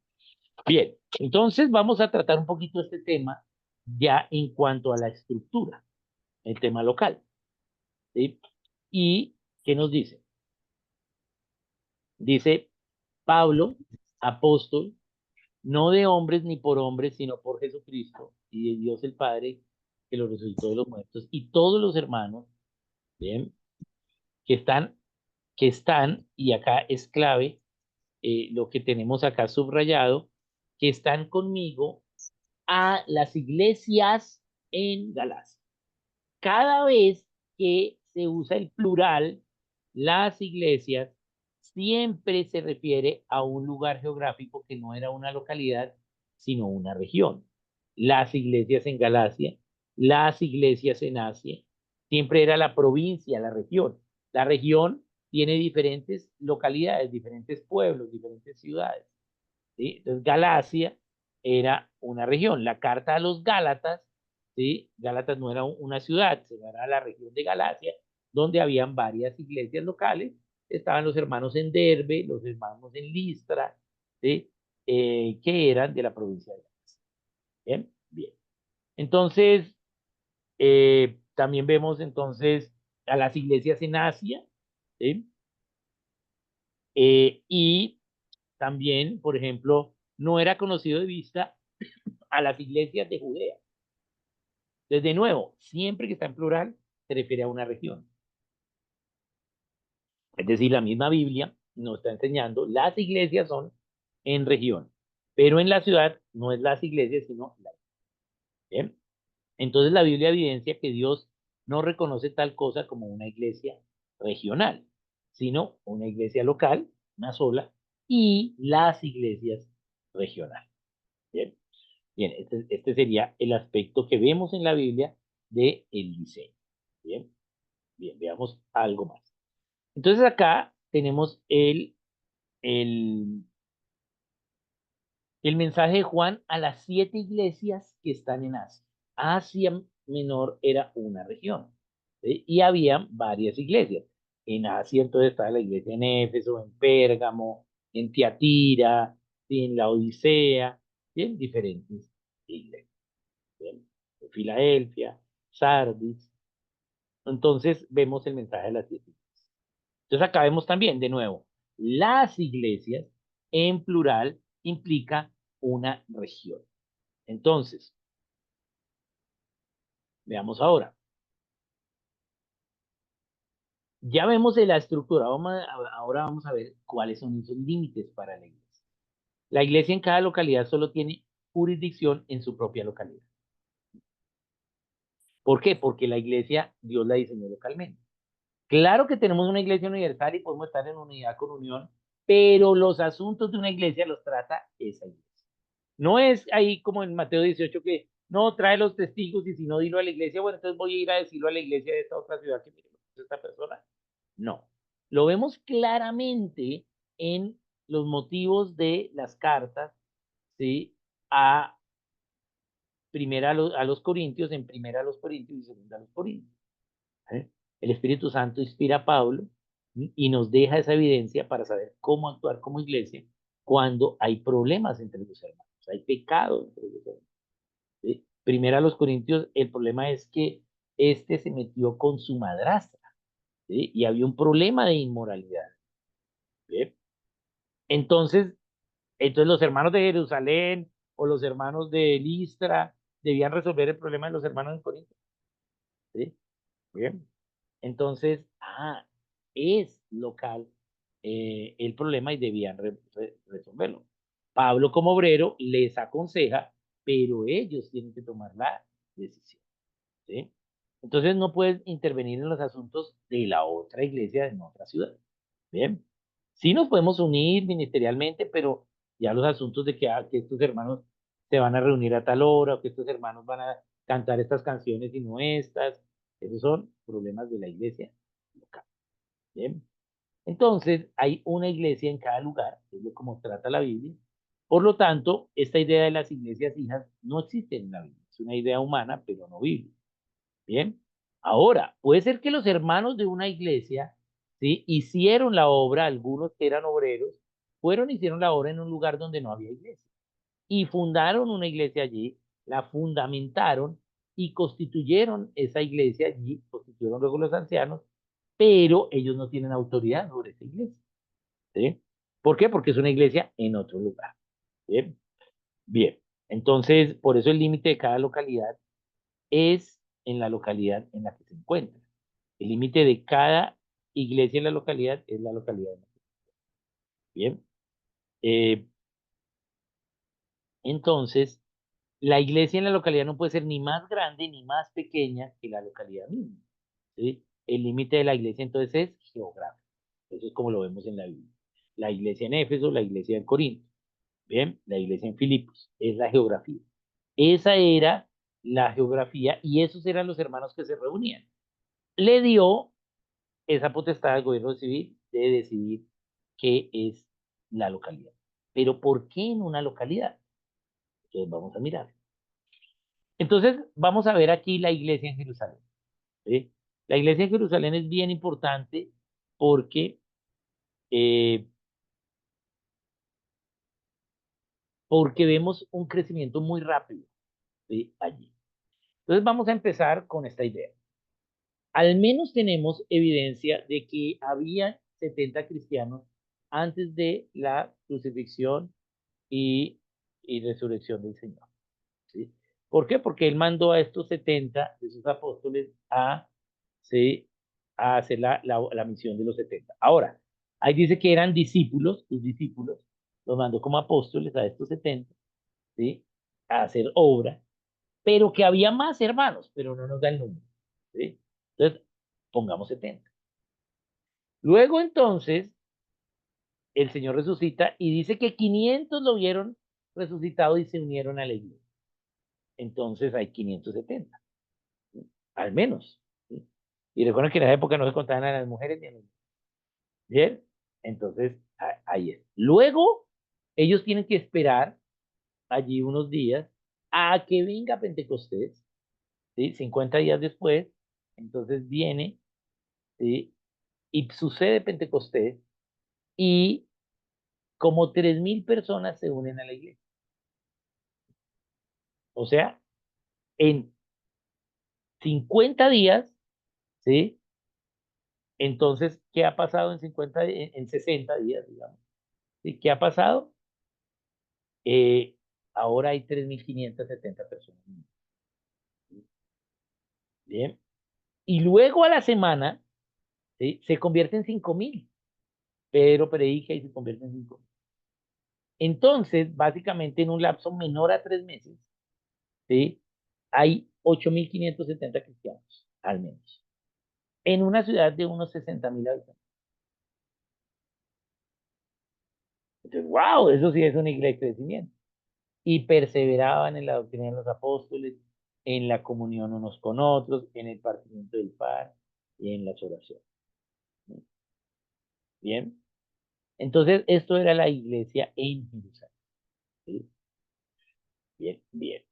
bien, entonces vamos a tratar un poquito este tema ya en cuanto a la estructura, el tema local, ¿sí? ¿Y qué nos dice? Dice Pablo, apóstol, no de hombres ni por hombres, sino por Jesucristo y de Dios el Padre, que lo resucitó de los muertos, y todos los hermanos, ¿bien? Que están, y acá es clave lo que tenemos acá subrayado, que están conmigo a las iglesias en Galacia. Cada vez que se usa el plural, las iglesias, siempre se refiere a un lugar geográfico que no era una localidad, sino una región. Las iglesias en Galacia, las iglesias en Asia, siempre era la provincia, la región. La región tiene diferentes localidades, diferentes pueblos, diferentes ciudades, ¿sí? Entonces, Galacia era una región. La carta a los Gálatas, ¿sí? Gálatas no era una ciudad, sino era la región de Galacia, donde habían varias iglesias locales. Estaban los hermanos en Derbe, los hermanos en Listra, ¿sí? Que eran de la provincia de Galacia. Bien, bien. Entonces, también vemos entonces a las iglesias en Asia, ¿sí? Y también, por ejemplo, no era conocido de vista a las iglesias de Judea. Entonces, de nuevo, siempre que está en plural, se refiere a una región. Es decir, la misma Biblia nos está enseñando, las iglesias son en región, pero en la ciudad no es las iglesias, sino la. ¿Bien? Entonces, la Biblia evidencia que Dios no reconoce tal cosa como una iglesia regional, sino una iglesia local, una sola, y las iglesias regionales. Bien, bien, este sería el aspecto que vemos en la Biblia de el diseño. Bien, bien, veamos algo más. Entonces acá tenemos el, el mensaje de Juan a las 7 iglesias que están en Asia. Asia Menor era una región, ¿sí? Y había varias iglesias. En Asia entonces estaba la iglesia en Éfeso, en Pérgamo, en Tiatira, ¿sí? En la Odisea, y en diferentes iglesias. ¿Bien? En Filadelfia, Sardis. Entonces vemos el mensaje de las 7 iglesias. Entonces acá vemos también, de nuevo, las iglesias en plural implica una región. Entonces, veamos ahora. Ya vemos de la estructura, ahora vamos a ver cuáles son esos límites para la iglesia. La iglesia en cada localidad solo tiene jurisdicción en su propia localidad. ¿Por qué? Porque la iglesia Dios la diseñó localmente. Claro que tenemos una iglesia universal y podemos estar en unidad con unión, pero los asuntos de una iglesia los trata esa iglesia. No es ahí como en Mateo 18 que no trae los testigos y si no dilo a la iglesia, bueno, entonces voy a ir a decirlo a la iglesia de esta otra ciudad que mire lo que hizo esta persona. No. Lo vemos claramente en los motivos de las cartas, ¿sí? A primera a los Corintios, en primera a los Corintios y segunda a los Corintios. ¿Eh? El Espíritu Santo inspira a Pablo y nos deja esa evidencia para saber cómo actuar como iglesia cuando hay problemas entre los hermanos, hay pecado entre los hermanos. ¿Sí? Primera a los Corintios, el problema es que este se metió con su madrastra, ¿sí? Y había un problema de inmoralidad. ¿Sí? Entonces, entonces los hermanos de Jerusalén o los hermanos de Listra debían resolver el problema de los hermanos de Corinto. ¿Sí? Bien. Entonces, es local el problema y debían resolverlo. Pablo como obrero les aconseja, pero ellos tienen que tomar la decisión. ¿Sí? Entonces no puedes intervenir en los asuntos de la otra iglesia en otra ciudad. Bien. Sí nos podemos unir ministerialmente, pero ya los asuntos de que estos hermanos se van a reunir a tal hora, o que estos hermanos van a cantar estas canciones y no estas, esos son problemas de la iglesia local. Bien. Entonces, hay una iglesia en cada lugar, que es como trata la Biblia. Por lo tanto, esta idea de las iglesias hijas no existe en la Biblia. Es una idea humana, pero no bíblica. Bien. Ahora, puede ser que los hermanos de una iglesia, ¿sí? Hicieron la obra, algunos que eran obreros, fueron y hicieron la obra en un lugar donde no había iglesia. Y fundaron una iglesia allí, la fundamentaron y constituyeron esa iglesia allí, constituyeron luego los ancianos, pero ellos no tienen autoridad sobre esa iglesia. ¿Sí? ¿Por qué? Porque es una iglesia en otro lugar. Bien. Bien. Entonces, por eso el límite de cada localidad es en la localidad en la que se encuentra. El límite de cada iglesia en la localidad es la localidad. Bien. Eh, entonces, la iglesia en la localidad no puede ser ni más grande ni más pequeña que la localidad misma. ¿Sí? El límite de la iglesia entonces es geográfico. Eso es como lo vemos en la Biblia. La iglesia en Éfeso, la iglesia en Corinto. Bien, la iglesia en Filipos. Es la geografía. Esa era la geografía y esos eran los hermanos que se reunían. Le dio esa potestad del gobierno civil de decidir qué es la localidad. Pero ¿por qué en una localidad? Entonces vamos a mirar. Entonces vamos a ver aquí la iglesia en Jerusalén. ¿Sí? La iglesia en Jerusalén es bien importante porque, eh, porque vemos un crecimiento muy rápido, ¿sí? Allí. Entonces vamos a empezar con esta idea. Al menos tenemos evidencia de que había 70 cristianos antes de la crucifixión y, y resurrección del Señor. ¿Sí? ¿Por qué? Porque él mandó a estos 70 de sus apóstoles a, ¿sí? a hacer la misión de los 70. Ahora, ahí dice que eran discípulos, sus discípulos, los mandó como apóstoles a estos 70, ¿sí? A hacer obra, pero que había más hermanos, pero no nos da el número. ¿Sí? Entonces, pongamos 70. Luego entonces, el Señor resucita y dice que 500 lo vieron resucitado y se unieron a la iglesia. Entonces hay 570, al menos. ¿Sí? Y recuerden que en esa época no se contaban a las mujeres ni a los niños. Bien, entonces ahí es. Luego, ellos tienen que esperar allí unos días a que venga Pentecostés, ¿sí? 50 días después, entonces viene, ¿sí? Y sucede Pentecostés y como 3.000 personas se unen a la iglesia. O sea, en 50 días, ¿sí? Entonces, ¿qué ha pasado en 50, en 60 días, digamos? ¿Sí? ¿Qué ha pasado? Eh, Ahora hay 3.570 personas. Bien. Y luego a la semana, ¿sí? Se convierte en 5.000. Pedro predica y se convierte en 5.000. Entonces, básicamente en un lapso menor a 3 meses, ¿sí? Hay 8.570 cristianos, al menos, en una ciudad de unos 60.000 habitantes. Entonces, wow, eso sí es una iglesia de crecimiento. Y perseveraban en la doctrina de los apóstoles, en la comunión unos con otros, en el partimiento del pan y en las oraciones. Bien, entonces esto era la iglesia en Jerusalén. ¿Sí? Bien, bien.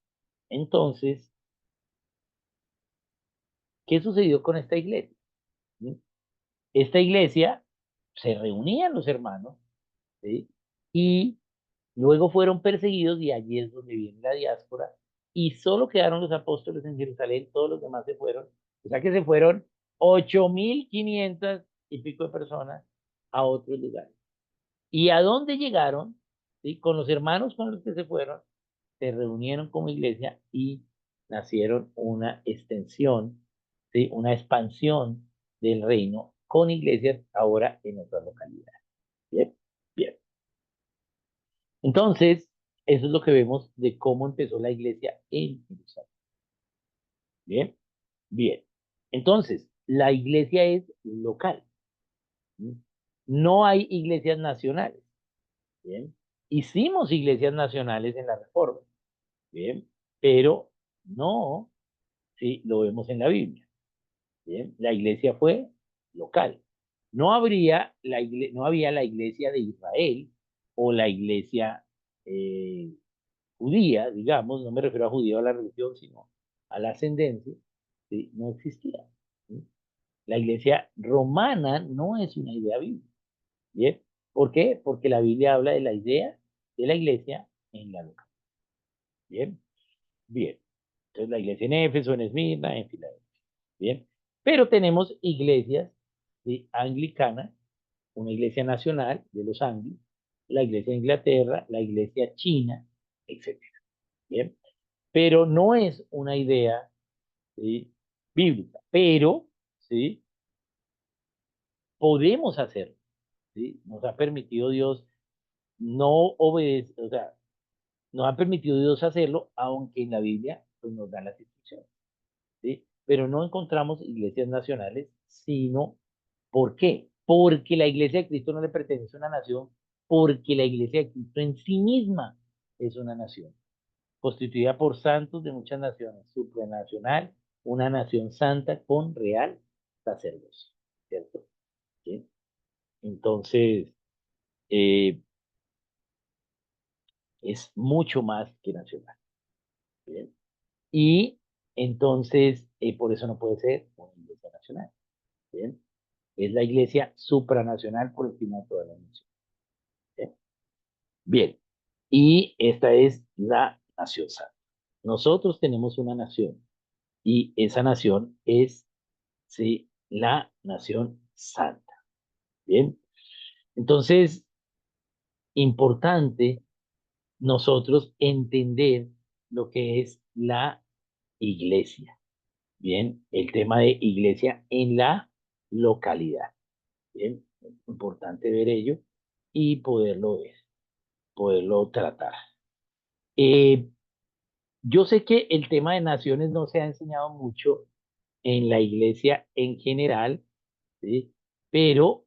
Entonces, ¿qué sucedió con esta iglesia? ¿Sí? Esta iglesia se reunían los hermanos, ¿sí? Y luego fueron perseguidos y allí es donde viene la diáspora y solo quedaron los apóstoles en Jerusalén, todos los demás se fueron, o sea que se fueron 8.500 y pico de personas a otros lugares. ¿Y a dónde llegaron? ¿Sí? Con los hermanos con los que se fueron, se reunieron como iglesia y nacieron una extensión, ¿sí? Una expansión del reino con iglesias ahora en otras localidades. Bien, bien. Entonces, eso es lo que vemos de cómo empezó la iglesia en Jerusalén. Bien, bien. Entonces, la iglesia es local. ¿Sí? No hay iglesias nacionales. Bien. Hicimos iglesias nacionales en la Reforma. Bien. Pero no, sí, lo vemos en la Biblia. Bien. La iglesia fue local. No había la iglesia de Israel o la iglesia eh, judía, digamos, no me refiero a judío a la religión, sino a la ascendencia, ¿sí? No existía. ¿Sí? La iglesia romana no es una idea bíblica. ¿Bien? ¿Por qué? Porque la Biblia habla de la idea de la iglesia en la localidad. ¿Bien? Bien. Entonces la iglesia en Éfeso, en Esmirna, en Filadelfia. ¿Bien? Pero tenemos iglesias, ¿sí? Anglicanas, una iglesia nacional de los anglos, la iglesia de Inglaterra, la iglesia china, etcétera. ¿Bien? Pero no es una idea, ¿sí? Bíblica, pero ¿sí? Podemos hacerlo. ¿Sí? Nos ha permitido Dios no obedecer, o sea, nos ha permitido Dios hacerlo, aunque en la Biblia pues, nos dan las instrucciones. ¿Sí? Pero no encontramos iglesias nacionales, sino, ¿por qué? Porque la iglesia de Cristo no le pertenece a una nación, porque la iglesia de Cristo en sí misma es una nación, constituida por santos de muchas naciones, supranacional, una nación santa con real sacerdocio, ¿cierto? ¿Sí? Entonces, eh, es mucho más que nacional. ¿Bien? Y entonces, por eso no puede ser una iglesia nacional. ¿Bien? Es la iglesia supranacional por encima de todas las naciones. ¿Bien? Bien, y esta es la nación santa. Nosotros tenemos una nación y esa nación es, sí, la nación santa. Bien, entonces, importante nosotros entender lo que es la iglesia. Bien, el tema de iglesia en la localidad. Bien, importante ver ello y poderlo ver, poderlo tratar. Eh, yo sé que el tema de naciones no se ha enseñado mucho en la iglesia en general, ¿sí? Pero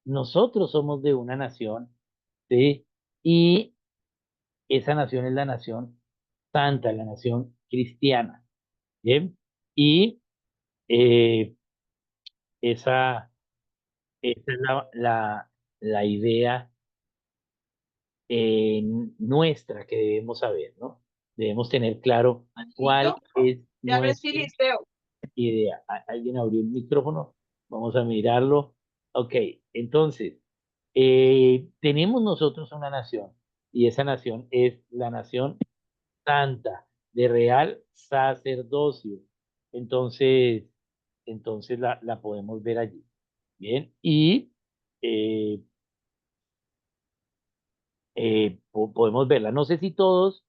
nosotros somos de una nación, ¿sí? Y esa nación es la nación santa, la nación cristiana, ¿bien? Y eh, esa, esa es la idea eh, nuestra que debemos saber, ¿no? Debemos tener claro cuál es nuestra idea. ¿Alguien abrió el micrófono? Vamos a mirarlo. Ok, entonces, tenemos nosotros una nación y esa nación es la nación santa de real sacerdocio. Entonces, entonces la podemos ver allí. Bien, y eh, podemos verla. No sé si todos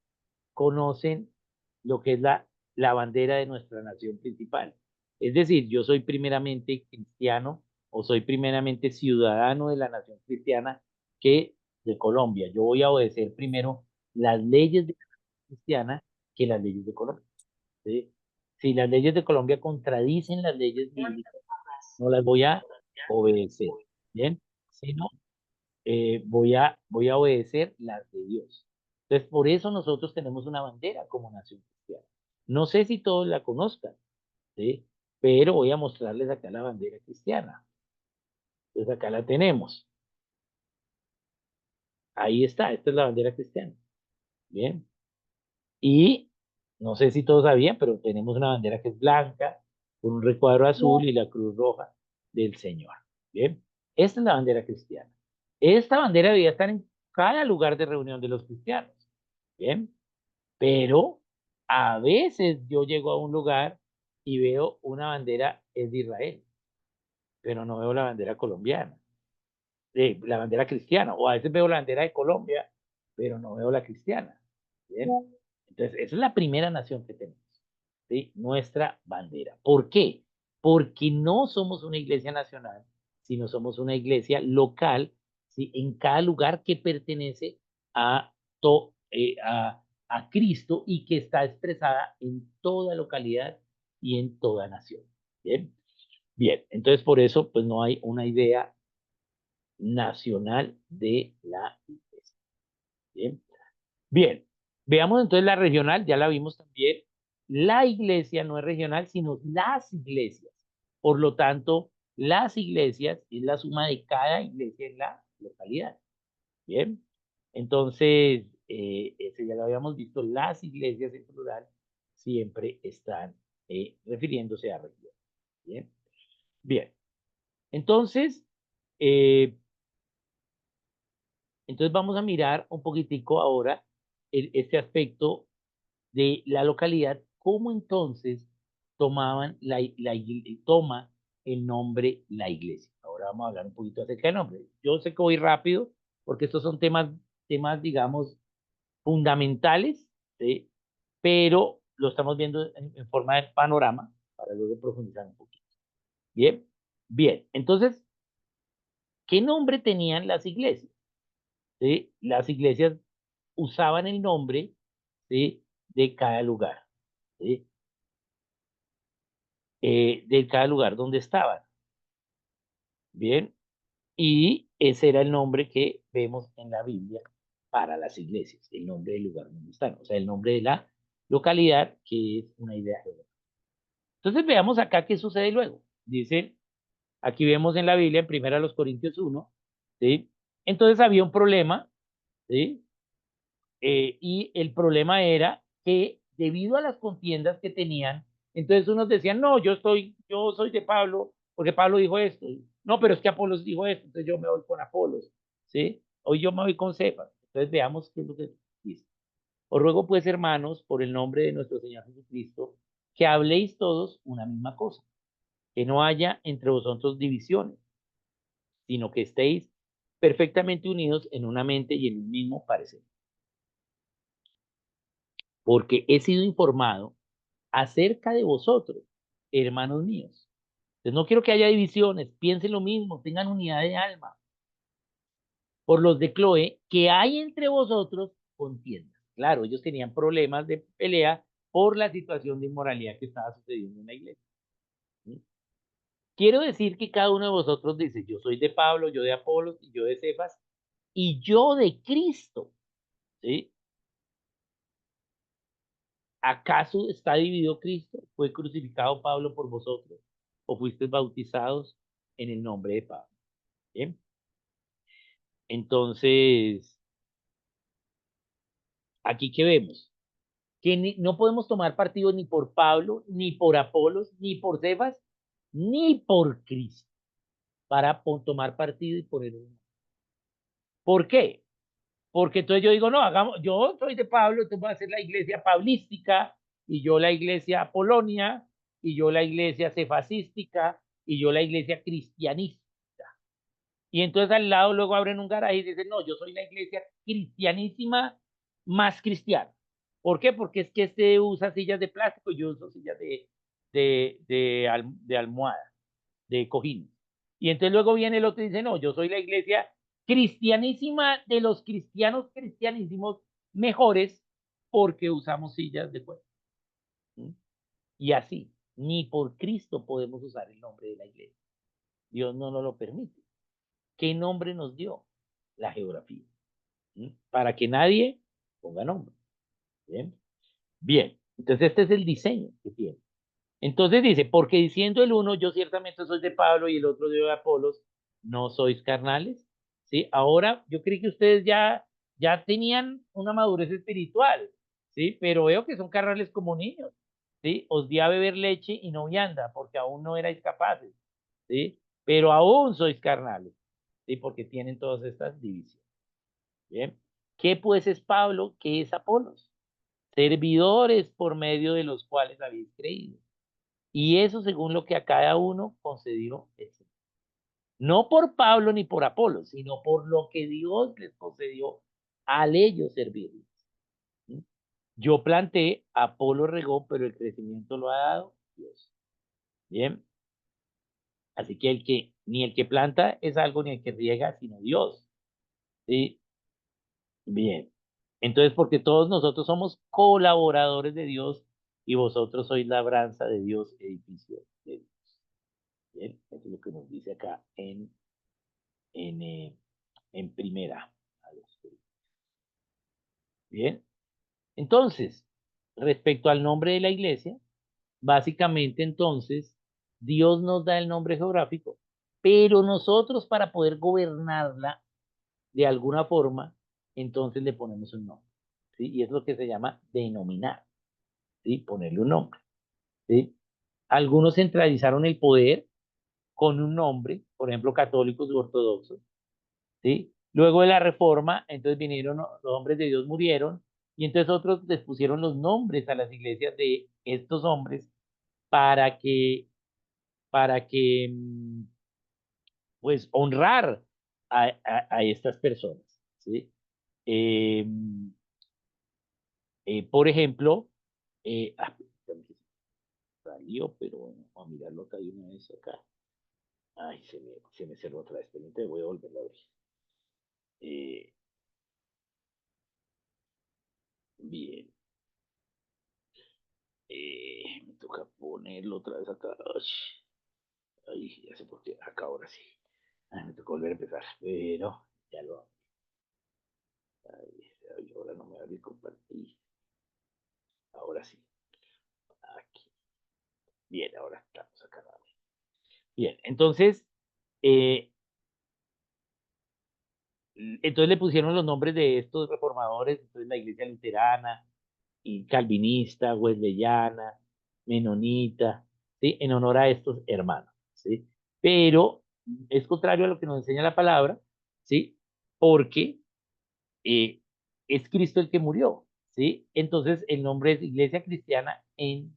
conocen lo que es la bandera de nuestra nación principal. Es decir, yo soy primeramente cristiano o soy primeramente ciudadano de la nación cristiana que de Colombia. Yo voy a obedecer primero las leyes de la nación cristiana que las leyes de Colombia. ¿Sí? Si las leyes de Colombia contradicen las leyes bíblicas, no las voy a obedecer. ¿Bien? Si no, voy a obedecer las de Dios. Entonces, por eso nosotros tenemos una bandera como nación cristiana. No sé si todos la conozcan, ¿sí? Pero voy a mostrarles acá la bandera cristiana. Entonces, acá la tenemos. Ahí está, esta es la bandera cristiana. Bien. Y no sé si todos sabían, pero tenemos una bandera que es blanca, con un recuadro azul y la cruz roja del Señor. Bien. Esta es la bandera cristiana. Esta bandera debería estar en cada lugar de reunión de los cristianos. Bien. Pero a veces yo llego a un lugar y veo una bandera es de Israel, pero no veo la bandera colombiana, la bandera cristiana, o a veces veo la bandera de Colombia, pero no veo la cristiana. ¿Bien? Entonces, esa es la primera nación que tenemos, ¿sí? Nuestra bandera. ¿Por qué? Porque no somos una iglesia nacional, sino somos una iglesia local, ¿sí? En cada lugar que pertenece a, a Cristo y que está expresada en toda localidad y en toda nación. Bien, bien. Entonces, por eso, pues no hay una idea nacional de la iglesia. Bien. Bien, veamos entonces la regional, ya la vimos también. La iglesia no es regional, sino las iglesias. Por lo tanto, las iglesias es la suma de cada iglesia en la localidad. Bien, entonces, ese ya lo habíamos visto, las iglesias en plural siempre están refiriéndose a región. Bien, bien. Entonces, eh, entonces vamos a mirar un poquitico ahora este aspecto de la localidad, cómo entonces tomaban toma el nombre la iglesia. Ahora vamos a hablar un poquito acerca del nombre. Yo sé que voy rápido porque estos son temas, digamos, fundamentales, ¿sí? Pero lo estamos viendo en forma de panorama para luego profundizar un poquito. Bien, bien. Entonces, ¿qué nombre tenían las iglesias? ¿Sí? Las iglesias usaban el nombre, ¿sí? De cada lugar. ¿Sí? De cada lugar donde estaban. Bien, y ese era el nombre que vemos en la Biblia para las iglesias, el nombre del lugar donde están, o sea, el nombre de la localidad, que es una idea geográfica. Entonces veamos acá qué sucede luego. Dice, aquí vemos en la Biblia, en 1 Corintios 1, ¿sí? Entonces había un problema, ¿sí? y el problema era que debido a las contiendas que tenían, entonces unos decían, no, yo soy de Pablo, porque Pablo dijo esto. No, pero es que Apolos dijo esto, entonces yo me voy con Apolos, ¿sí? Hoy yo me voy con Cefas. Entonces veamos qué es lo que dice. Os ruego pues, hermanos, por el nombre de nuestro Señor Jesucristo, que habléis todos una misma cosa, que no haya entre vosotros divisiones, sino que estéis perfectamente unidos en una mente y en un mismo parecer. Porque he sido informado acerca de vosotros, hermanos míos. Entonces no quiero que haya divisiones, piensen lo mismo, tengan unidad de alma. Por los de Cloé, que hay entre vosotros contiendas. Claro, ellos tenían problemas de pelea por la situación de inmoralidad que estaba sucediendo en la iglesia. ¿Sí? Quiero decir que cada uno de vosotros dice, yo soy de Pablo, yo de Apolos, y yo de Cefas, y yo de Cristo. ¿Sí? ¿Acaso está dividido Cristo? ¿Fue crucificado Pablo por vosotros? ¿O fuisteis bautizados en el nombre de Pablo? ¿Bien? Entonces, aquí que vemos que no podemos tomar partido ni por Pablo, ni por Apolos, ni por Cefas, ni por Cristo, para tomar partido y poner uno. ¿Por qué? Porque entonces yo digo, no, hagamos, yo soy de Pablo, entonces voy a hacer la iglesia pablística, y yo la iglesia apolonia, y yo la iglesia cefasística, y yo la iglesia cristianista. Y entonces al lado luego abren un garaje y dicen, no, yo soy la iglesia cristianísima más cristiana. ¿Por qué? Porque es que este usa sillas de plástico y yo uso sillas de almohada, de cojín. Y entonces luego viene el otro y dice, no, yo soy la iglesia cristianísima de los cristianos cristianísimos mejores porque usamos sillas de cuero. ¿Mm? Y así, ni por Cristo podemos usar el nombre de la iglesia. Dios no nos lo permite. ¿Qué nombre nos dio? La geografía. ¿Sí? Para que nadie ponga nombre. Bien. Bien. Entonces este es el diseño que tiene. Entonces dice, porque diciendo el uno, yo ciertamente soy de Pablo y el otro de Apolos, no sois carnales. ¿Sí? Ahora yo creí que ustedes ya tenían una madurez espiritual, ¿sí? Pero veo que son carnales como niños, ¿sí? Os di a beber leche y no vianda, porque aún no erais capaces, ¿sí? Pero aún sois carnales, ¿sí? Porque tienen todas estas divisiones. Bien. ¿Qué pues es Pablo? ¿Qué es Apolos? Servidores por medio de los cuales habéis creído. Y eso según lo que a cada uno concedió el Señor. No por Pablo ni por Apolos, sino por lo que Dios les concedió al ellos servirles. ¿Sí? Yo planté, Apolo regó, pero el crecimiento lo ha dado Dios. Bien. Así que ni el que planta es algo, ni el que riega, sino Dios. ¿Sí? Bien. Entonces, porque todos nosotros somos colaboradores de Dios y vosotros sois labranza de Dios, edificio de Dios. Bien, eso es lo que nos dice acá en, eh, en primera. Bien, entonces, respecto al nombre de la iglesia, básicamente entonces, Dios nos da el nombre geográfico, pero nosotros para poder gobernarla de alguna forma, entonces le ponemos un nombre. ¿Sí? Y es lo que se llama denominar. ¿Sí? Ponerle un nombre. ¿Sí? Algunos centralizaron el poder con un nombre, por ejemplo, católicos u ortodoxos. ¿Sí? Luego de la reforma, entonces vinieron, los hombres de Dios murieron, y entonces otros les pusieron los nombres a las iglesias de estos hombres para que, para que, pues, honrar a estas personas. ¿Sí? Eh, por ejemplo, salió, pero bueno, vamos a mirarlo acá de una vez acá. Ay, se me cerró otra vez, pero entonces voy a volverlo a abrir. Eh, bien. Me toca ponerlo otra vez acá. Ay, ya sé por qué. Acá ahora sí. Ay, me tocó volver a empezar, pero ya lo hago. Ay, ahora no me va a compartir. Ahora sí. Aquí. Bien, ahora estamos acá. Bien, entonces, eh, Entonces le pusieron los nombres de estos reformadores, entonces la iglesia luterana, y calvinista, wesleyana, menonita, ¿sí? En honor a estos hermanos, ¿sí? Pero es contrario a lo que nos enseña la palabra, ¿sí? Porque eh, es Cristo el que murió, ¿sí? Entonces el nombre es Iglesia Cristiana en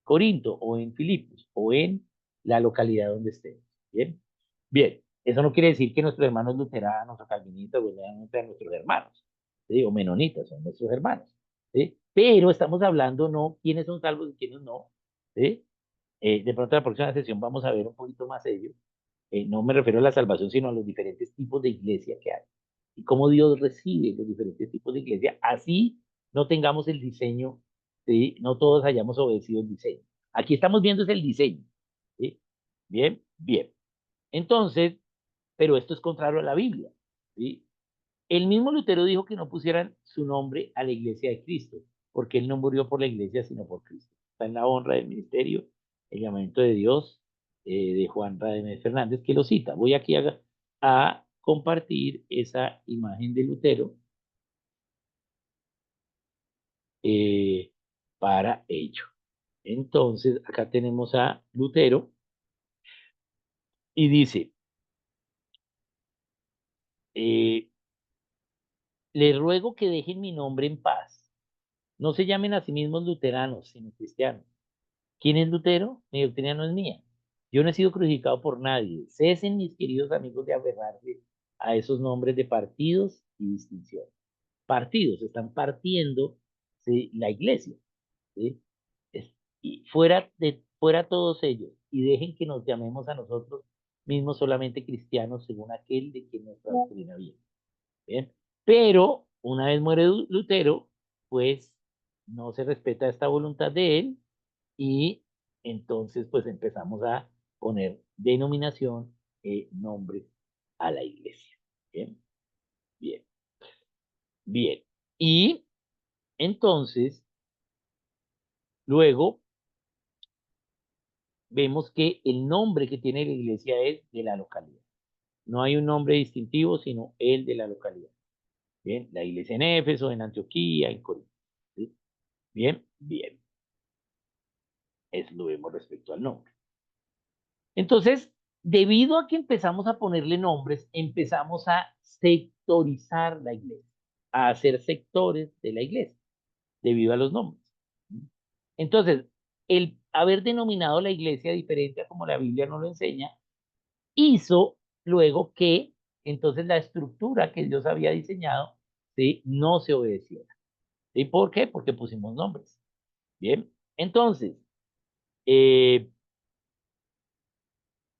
Corinto o en Filipos o en la localidad donde estemos, ¿bien? Bien, eso no quiere decir que nuestros hermanos luteranos o calvinistas o no sean nuestros hermanos, ¿sí? O menonitas son nuestros hermanos, ¿sí? Pero estamos hablando no quiénes son salvos y quiénes no, ¿sí? De pronto en la próxima sesión vamos a ver un poquito más ello. No me refiero a la salvación, sino a los diferentes tipos de iglesia que hay y cómo Dios recibe los diferentes tipos de iglesia. Así no tengamos el diseño, ¿sí? No todos hayamos obedecido el diseño. Aquí estamos viendo es el diseño, ¿sí? Bien, bien. Entonces, pero esto es contrario a la Biblia, ¿sí? El mismo Lutero dijo que no pusieran su nombre a la iglesia de Cristo, porque él no murió por la iglesia, sino por Cristo. Está en la honra del ministerio, el llamamiento de Dios, de Juan Radamés Fernández, que lo cita. Voy aquí a compartir esa imagen de Lutero eh, para ello. Entonces, acá tenemos a Lutero y dice, eh, le ruego que dejen mi nombre en paz. No se llamen a sí mismos luteranos, sino cristianos. ¿Quién es Lutero? Mi doctrina no es mía. Yo no he sido crucificado por nadie. Cesen, mis queridos amigos, de aferrarse a esos nombres de partidos y distinciones. Partidos, están partiendo, ¿sí? La iglesia, ¿sí? Y fuera todos ellos y dejen que nos llamemos a nosotros mismos solamente cristianos según aquel de quien nuestra doctrina viene. Bien. Pero una vez muere Lutero, pues no se respeta esta voluntad de él y entonces pues empezamos a poner denominación, nombre a la iglesia. Bien, bien, bien. Y entonces luego vemos que el nombre que tiene la iglesia es de la localidad. No hay un nombre distintivo, sino el de la localidad. Bien, la iglesia en Éfeso, en Antioquía, en Corinto. ¿Sí? Bien, bien. Eso lo vemos respecto al nombre. Entonces, debido a que empezamos a ponerle nombres, empezamos a sectorizar la iglesia, a hacer sectores de la iglesia, debido a los nombres. Entonces, el haber denominado la iglesia diferente a como la Biblia nos lo enseña, hizo luego que entonces la estructura que Dios había diseñado, ¿sí? No se obedeciera. ¿Sí? ¿Por qué? Porque pusimos nombres. Bien, entonces, eh,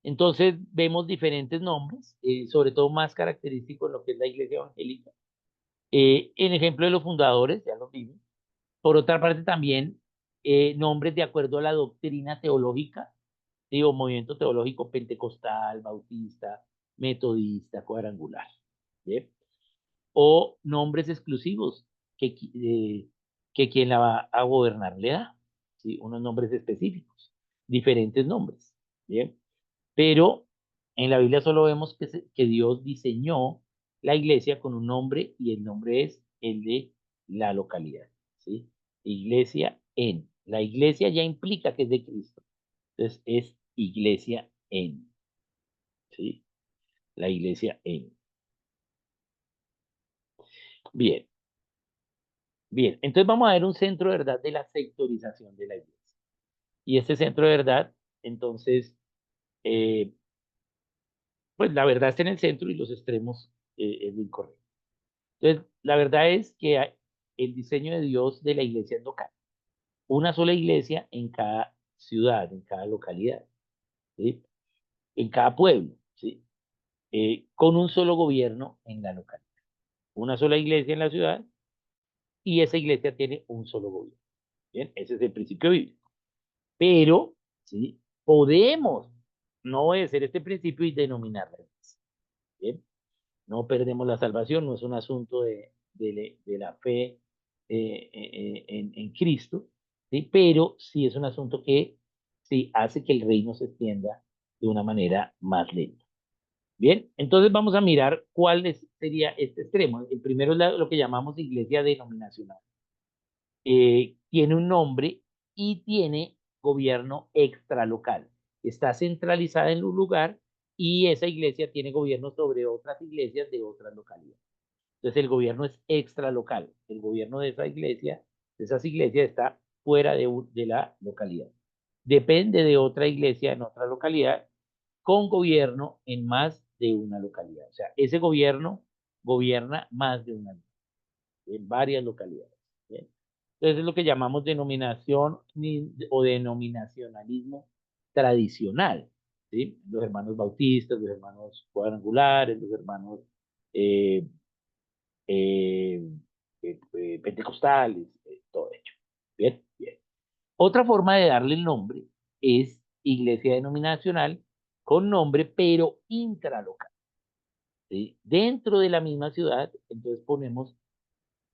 entonces vemos diferentes nombres, sobre todo más característicos en lo que es la iglesia evangélica. En ejemplo de los fundadores, ya lo vimos. Por otra parte también nombres de acuerdo a la doctrina teológica, digo, movimiento teológico pentecostal, bautista, metodista, cuadrangular. ¿Bien? O nombres exclusivos que quien la va a gobernar le da, ¿sí? Unos nombres específicos, diferentes nombres. ¿Bien? Pero en la Biblia solo vemos que Dios diseñó la iglesia con un nombre y el nombre es el de la localidad, ¿sí? Iglesia en. La iglesia ya implica que es de Cristo. Entonces es iglesia en, ¿sí? La iglesia en. Bien, bien. Entonces vamos a ver un centro de verdad de la sectorización de la iglesia. Y este centro de verdad, entonces, eh, pues la verdad está en el centro y los extremos es lo incorrecto. Entonces, la verdad es que el diseño de Dios de la iglesia es local. Una sola iglesia en cada ciudad, en cada localidad, ¿sí? En cada pueblo, ¿sí? Con un solo gobierno en la localidad. Una sola iglesia en la ciudad y esa iglesia tiene un solo gobierno. Bien, ese es el principio bíblico. Pero, ¿sí? Podemos no obedecer este principio y denominarla iglesia. Bien, no perdemos la salvación, no es un asunto de la fe en Cristo, ¿sí? Pero sí es un asunto que sí hace que el reino se extienda de una manera más lenta. Bien, entonces vamos a mirar sería este extremo. El primero es lo que llamamos iglesia denominacional. Tiene un nombre y tiene gobierno extralocal. Está centralizada en un lugar y esa iglesia tiene gobierno sobre otras iglesias de otras localidades. Entonces el gobierno es extralocal. El gobierno de esa iglesia, de esas iglesias, está fuera de la localidad. Depende de otra iglesia en otra localidad con gobierno en más de una localidad. O sea, ese gobierno gobierna más de una, en varias localidades. ¿Bien? Entonces es lo que llamamos denominación o denominacionalismo tradicional. ¿Sí? Los hermanos bautistas, los hermanos cuadrangulares, los hermanos eh, eh, pentecostales, todo hecho. Bien, bien. Otra forma de darle el nombre es iglesia denominacional con nombre, pero intralocal. ¿Sí? Dentro de la misma ciudad, entonces ponemos,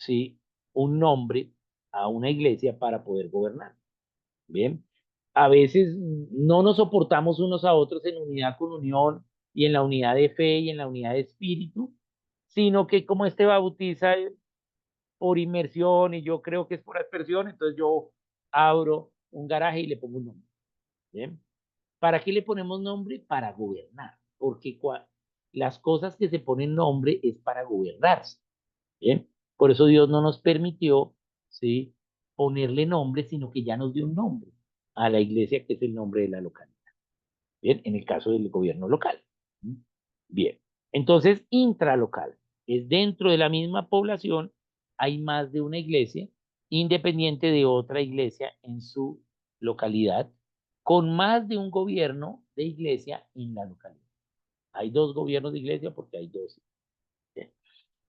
¿sí?, un nombre a una iglesia para poder gobernar. Bien, a veces no nos soportamos unos a otros en unidad con unión y en la unidad de fe y en la unidad de espíritu, sino que como este bautiza por inmersión y yo creo que es por aspersión, entonces yo abro un garaje y le pongo un nombre. ¿Bien? ¿Para qué le ponemos nombre? Para gobernar, porque las cosas que se ponen nombre es para gobernarse. ¿Bien? Por eso Dios no nos permitió, ¿sí?, ponerle nombre, sino que ya nos dio un nombre a la iglesia, que es el nombre de la localidad. Bien, en el caso del gobierno local. ¿Mm? Bien, entonces intralocal es dentro de la misma población, hay más de una iglesia, independiente de otra iglesia en su localidad, con más de un gobierno de iglesia en la localidad. Hay dos gobiernos de iglesia porque hay dos. Bien,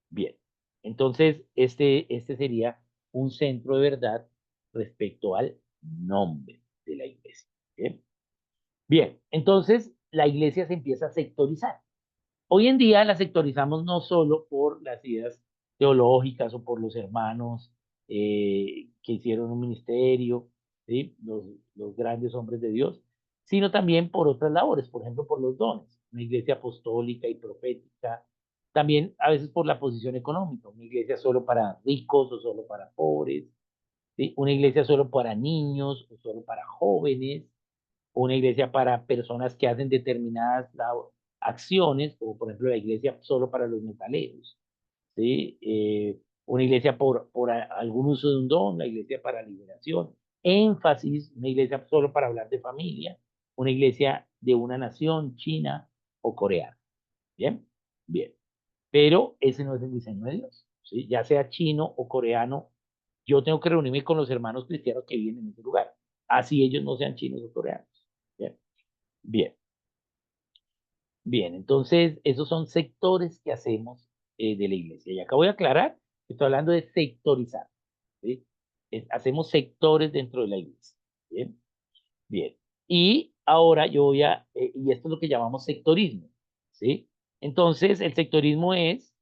bien. Entonces este sería un centro de verdad respecto al nombre de la iglesia. Bien. Bien, entonces la iglesia se empieza a sectorizar. Hoy en día la sectorizamos no solo por las ideas teológicas o por los hermanos que hicieron un ministerio, ¿sí?, los grandes hombres de Dios, sino también por otras labores, por ejemplo, por los dones, una iglesia apostólica y profética, también a veces por la posición económica, una iglesia solo para ricos o solo para pobres, ¿sí?, una iglesia solo para niños o solo para jóvenes, una iglesia para personas que hacen determinadas acciones, como por ejemplo la iglesia solo para los metaleros, ¿sí? Una iglesia por algún uso de un don, la iglesia para liberación, énfasis, una iglesia solo para hablar de familia, una iglesia de una nación, China o coreana. ¿Bien? Bien. Pero ese no es el diseño de Dios, ¿sí? Ya sea chino o coreano, yo tengo que reunirme con los hermanos cristianos que viven en ese lugar, así ellos no sean chinos o coreanos. Bien. Bien, bien, entonces esos son sectores que hacemos de la iglesia. Y acá voy a aclarar que estoy hablando de sectorizar, ¿sí? Hacemos sectores dentro de la iglesia. Bien, bien. Y ahora y esto es lo que llamamos sectorismo, ¿sí? Entonces, el sectorismo es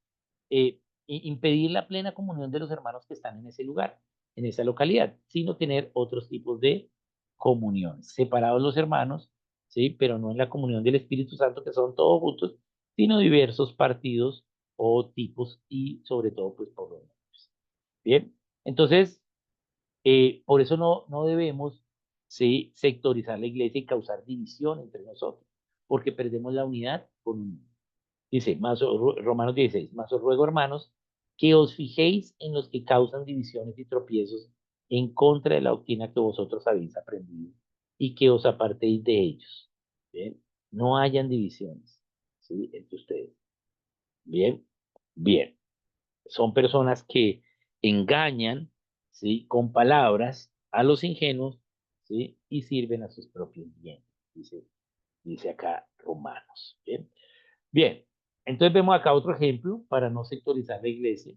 impedir la plena comunión de los hermanos que están en ese lugar, en esa localidad, sino tener otros tipos de comunión, separados los hermanos, ¿sí? Pero no en la comunión del Espíritu Santo, que son todos juntos, sino diversos partidos o tipos y sobre todo, pues, por los nombres. Bien, entonces, por eso no debemos, ¿sí?, sectorizar la iglesia y causar división entre nosotros, porque perdemos la unidad con Dice, Romanos 16, más os ruego, hermanos, que os fijéis en los que causan divisiones y tropiezos en contra de la doctrina que vosotros habéis aprendido y que os apartéis de ellos. Bien, no hayan divisiones, ¿sí?, entre ustedes. Bien, bien. Son personas que engañan, ¿sí?, con palabras a los ingenuos, ¿sí?, y sirven a sus propios bienes, dice acá Romanos. Bien. Bien, entonces vemos acá otro ejemplo para no sectorizar la iglesia,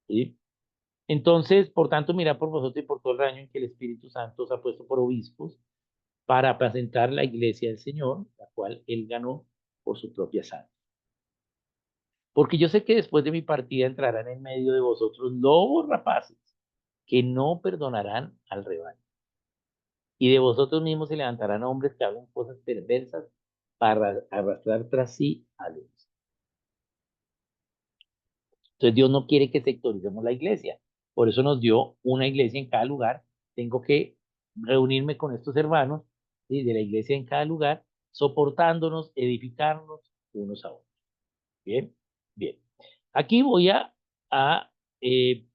¿sí? Entonces, por tanto, mirad por vosotros y por todo el reino en que el Espíritu Santo os ha puesto por obispos para apacentar la iglesia del Señor, la cual él ganó por su propia sangre. Porque yo sé que después de mi partida entrarán en medio de vosotros lobos rapaces que no perdonarán al rebaño. Y de vosotros mismos se levantarán hombres que hablan cosas perversas para arrastrar tras sí a los. Entonces Dios no quiere que sectoricemos la iglesia. Por eso nos dio una iglesia en cada lugar. Tengo que reunirme con estos hermanos, ¿sí?, de la iglesia en cada lugar, soportándonos, edificarnos unos a otros. Bien, bien. Aquí voy a, eh,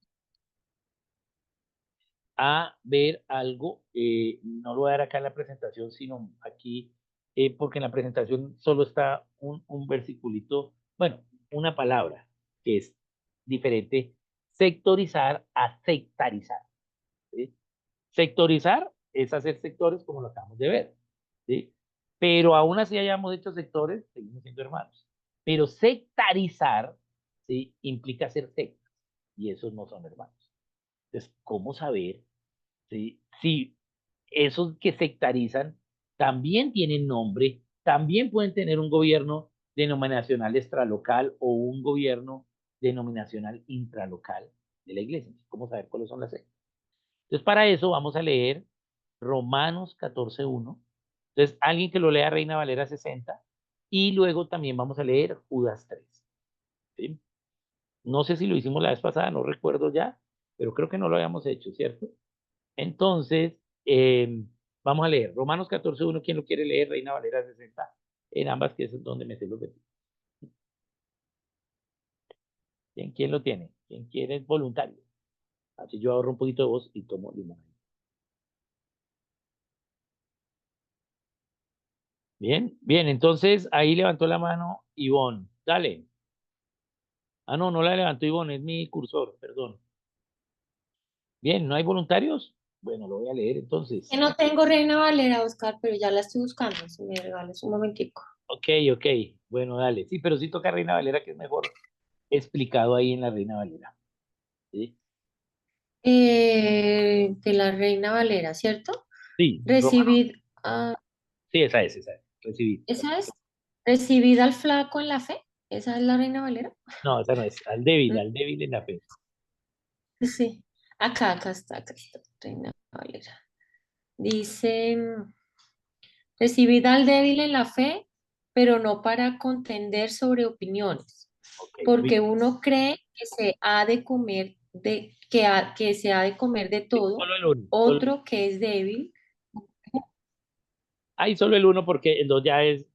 a ver algo. No lo voy a dar acá en la presentación, sino aquí, porque en la presentación solo está un versiculito, bueno, una palabra que es diferente: sectorizar a sectarizar. ¿Sí? Sectorizar es hacer sectores como lo acabamos de ver, ¿sí? Pero aún así hayamos hecho sectores, seguimos siendo hermanos. Pero sectarizar, ¿sí?, implica hacer sectas, y esos no son hermanos. Entonces, ¿cómo saber, sí, si esos que sectarizan también tienen nombre, también pueden tener un gobierno denominacional extralocal o un gobierno denominacional intralocal de la iglesia? ¿Cómo saber cuáles son las sectas? Entonces, para eso vamos a leer Romanos 14:1. Entonces, alguien que lo lea Reina Valera 60, y luego también vamos a leer Judas 3. ¿Sí? No sé si lo hicimos la vez pasada, no recuerdo ya, pero creo que no lo habíamos hecho, ¿cierto? Entonces, vamos a leer Romanos 14:1. ¿Quién lo quiere leer? Reina Valera 60. En ambas, que es donde me sé los versículos. ¿Quién lo tiene? ¿Quién quiere? Es voluntario. Así yo ahorro un poquito de voz y tomo limón. Bien, bien. Entonces, ahí levantó la mano Ivonne. Dale. Ah, no, no la levantó Ivonne, es mi cursor, perdón. Bien, ¿no hay voluntarios? Bueno, lo voy a leer Que entonces. no tengo Reina Valera, Oscar, pero ya la estoy buscando. Si me regalas un momentico. Ok, ok. Bueno, dale. Sí, pero sí toca Reina Valera, que es mejor explicado ahí en la Reina Valera. ¿Sí? De la Reina Valera, ¿cierto? Sí, Romano. Recibid, ah, Sí, esa es. Recibir. ¿esa es? Recibid al flaco en la fe. ¿Esa es la Reina Valera? No, esa no es. Mm, Al débil en la fe. sí. Acá está, Reina Valera. Dice, recibid al débil en la fe, pero no para contender sobre opiniones, Ok, muy porque bien. uno cree que se ha de comer que se ha de comer de Sí, todo, solo el uno. otro que es débil. Hay solo el uno porque el dos ya es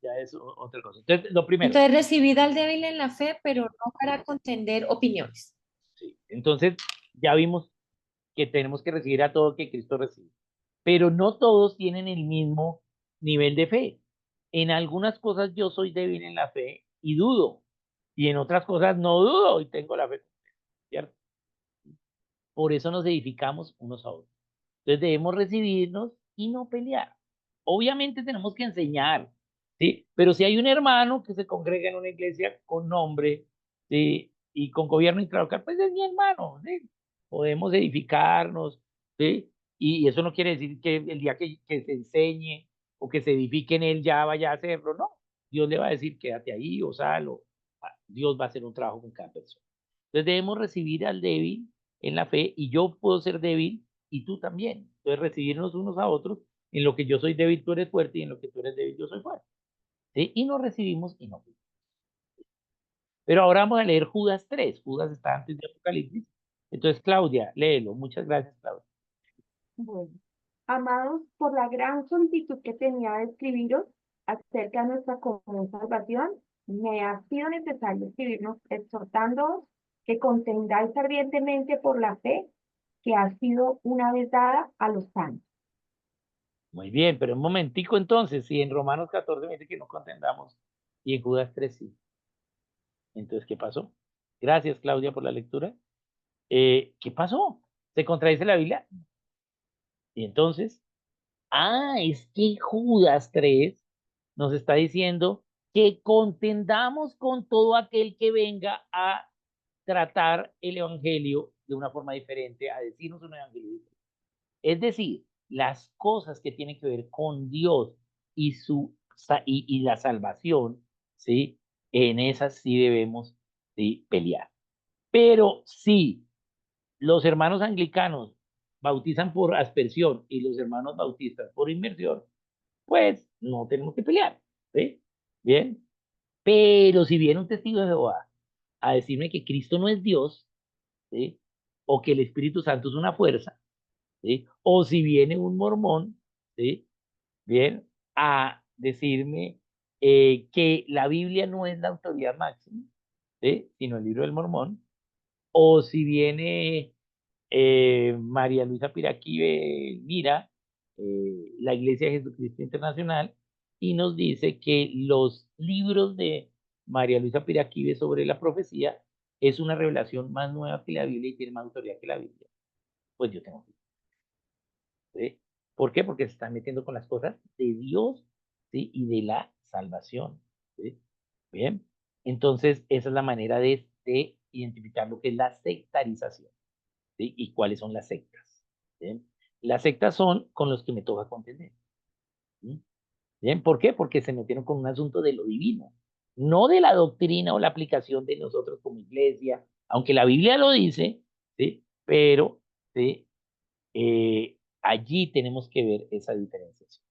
otra cosa. Entonces, lo primero. Entonces, recibid al débil en la fe, pero no para contender opiniones. Sí. Entonces, ya vimos que tenemos que recibir a todo que Cristo recibe. Pero no todos tienen el mismo nivel de fe. En algunas cosas yo soy débil en la fe y dudo, y en otras cosas no dudo y tengo la fe, ¿cierto? Por eso nos edificamos unos a otros. Entonces debemos recibirnos y no pelear. Obviamente tenemos que enseñar, ¿sí? Pero si hay un hermano que se congrega en una iglesia con nombre, ¿sí?, y con gobierno intralocal, pues es mi hermano, ¿sí? Podemos edificarnos, ¿sí? Y eso no quiere decir que el día que se enseñe o que se edifique en él ya vaya a hacerlo, no. Dios le va a decir, quédate ahí o sal, Dios va a hacer un trabajo con cada persona. Entonces debemos recibir al débil en la fe, y yo puedo ser débil y tú también. Entonces recibirnos unos a otros: en lo que yo soy débil tú eres fuerte, y en lo que tú eres débil yo soy fuerte. ¿Sí? Y nos recibimos y no. Pero ahora vamos a leer Judas 3. Judas está antes de Apocalipsis. Entonces, Claudia, léelo. Muchas gracias, Claudia. Bueno, amados, por la gran solicitud que tenía de escribiros acerca de nuestra común salvación, me ha sido necesario escribirnos exhortándoos que contendáis ardientemente por la fe que ha sido una vez dada a los santos. Muy bien, pero un momentico entonces. Si en Romanos 14 me dice que no contendamos y en Judas 3 sí. Entonces, ¿qué pasó? Gracias, Claudia, por la lectura. ¿Qué pasó? ¿Se contradice la Biblia? Y entonces, es que Judas 3 nos está diciendo que contendamos con todo aquel que venga a tratar el evangelio de una forma diferente, a decirnos un evangelio diferente. Es decir, las cosas que tienen que ver con Dios y y la salvación, ¿sí? En esas sí debemos, ¿sí?, pelear. Pero si los hermanos anglicanos bautizan por aspersión y los hermanos bautistas por inmersión, pues no tenemos que pelear, ¿sí? Bien, pero si viene un testigo de Jehová a decirme que Cristo no es Dios, ¿sí? O que el Espíritu Santo es una fuerza, ¿sí? O si viene un mormón, ¿sí? Bien, a decirme que la Biblia no es la autoridad máxima, ¿sí? Sino el libro del Mormón, o si viene María Luisa Piraquive Mira, la Iglesia de Jesucristo Internacional, y nos dice que los libros de María Luisa Piraquive sobre la profecía es una revelación más nueva que la Biblia y tiene más autoridad que la Biblia. Pues yo tengo que, ¿sí? ¿Por qué? Porque se están metiendo con las cosas de Dios, ¿sí? Y de la salvación, ¿sí? Bien, entonces esa es la manera de identificar lo que es la sectarización, ¿sí? Y cuáles son las sectas. ¿Bien? Las sectas son con los que me toca contender. ¿Sí? ¿Bien? ¿Por qué? Porque se metieron con un asunto de lo divino, no de la doctrina o la aplicación de nosotros como iglesia, aunque la Biblia lo dice, ¿sí? Pero, ¿sí? Allí tenemos que ver esa diferenciación.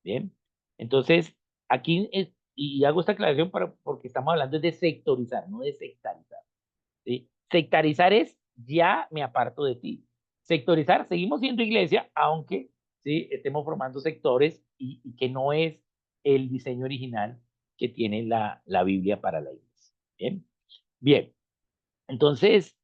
Bien, entonces aquí y hago esta aclaración porque estamos hablando de sectorizar, no de sectarizar. ¿Sí? Sectarizar es ya me aparto de ti. Sectorizar, seguimos siendo iglesia, aunque ¿sí? Estemos formando sectores y que no es el diseño original que tiene la Biblia para la iglesia. Bien, bien. Entonces,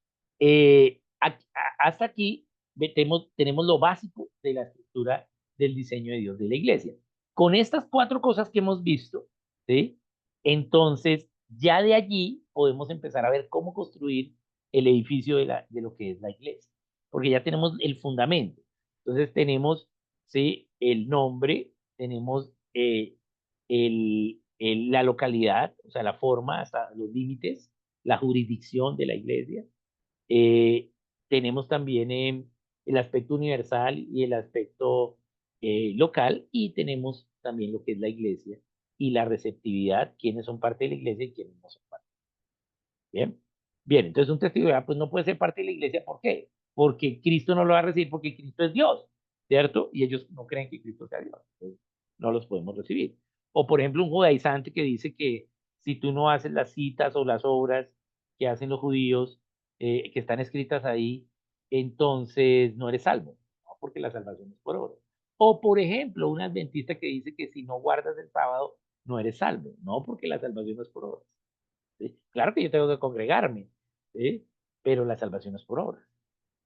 hasta aquí tenemos lo básico de la estructura del diseño de Dios de la iglesia. Con estas cuatro cosas que hemos visto, ¿sí? Entonces, ya de allí podemos empezar a ver cómo construir el edificio de lo que es la iglesia, porque ya tenemos el fundamento. Entonces, tenemos, ¿sí? El nombre, tenemos la localidad, o sea, la forma, hasta los límites, la jurisdicción de la iglesia. Eh, Tenemos también el aspecto universal y el aspecto local, y tenemos también lo que es la iglesia y la receptividad, quiénes son parte de la iglesia y quiénes no son parte. Bien, bien, entonces un testigo de Jehová, pues no puede ser parte de la iglesia. ¿Por qué? Porque Cristo no lo va a recibir, porque Cristo es Dios, ¿cierto? Y ellos no creen que Cristo sea Dios, entonces no los podemos recibir. O por ejemplo un judaizante que dice que si tú no haces las citas o las obras que hacen los judíos, que están escritas ahí, entonces no eres salvo, ¿no? Porque la salvación es por obra. O por ejemplo un adventista que dice que si no guardas el sábado, no eres salvo, no, porque la salvación no es por obra. ¿Sí? Claro que yo tengo que congregarme, ¿sí? Pero la salvación es por obra,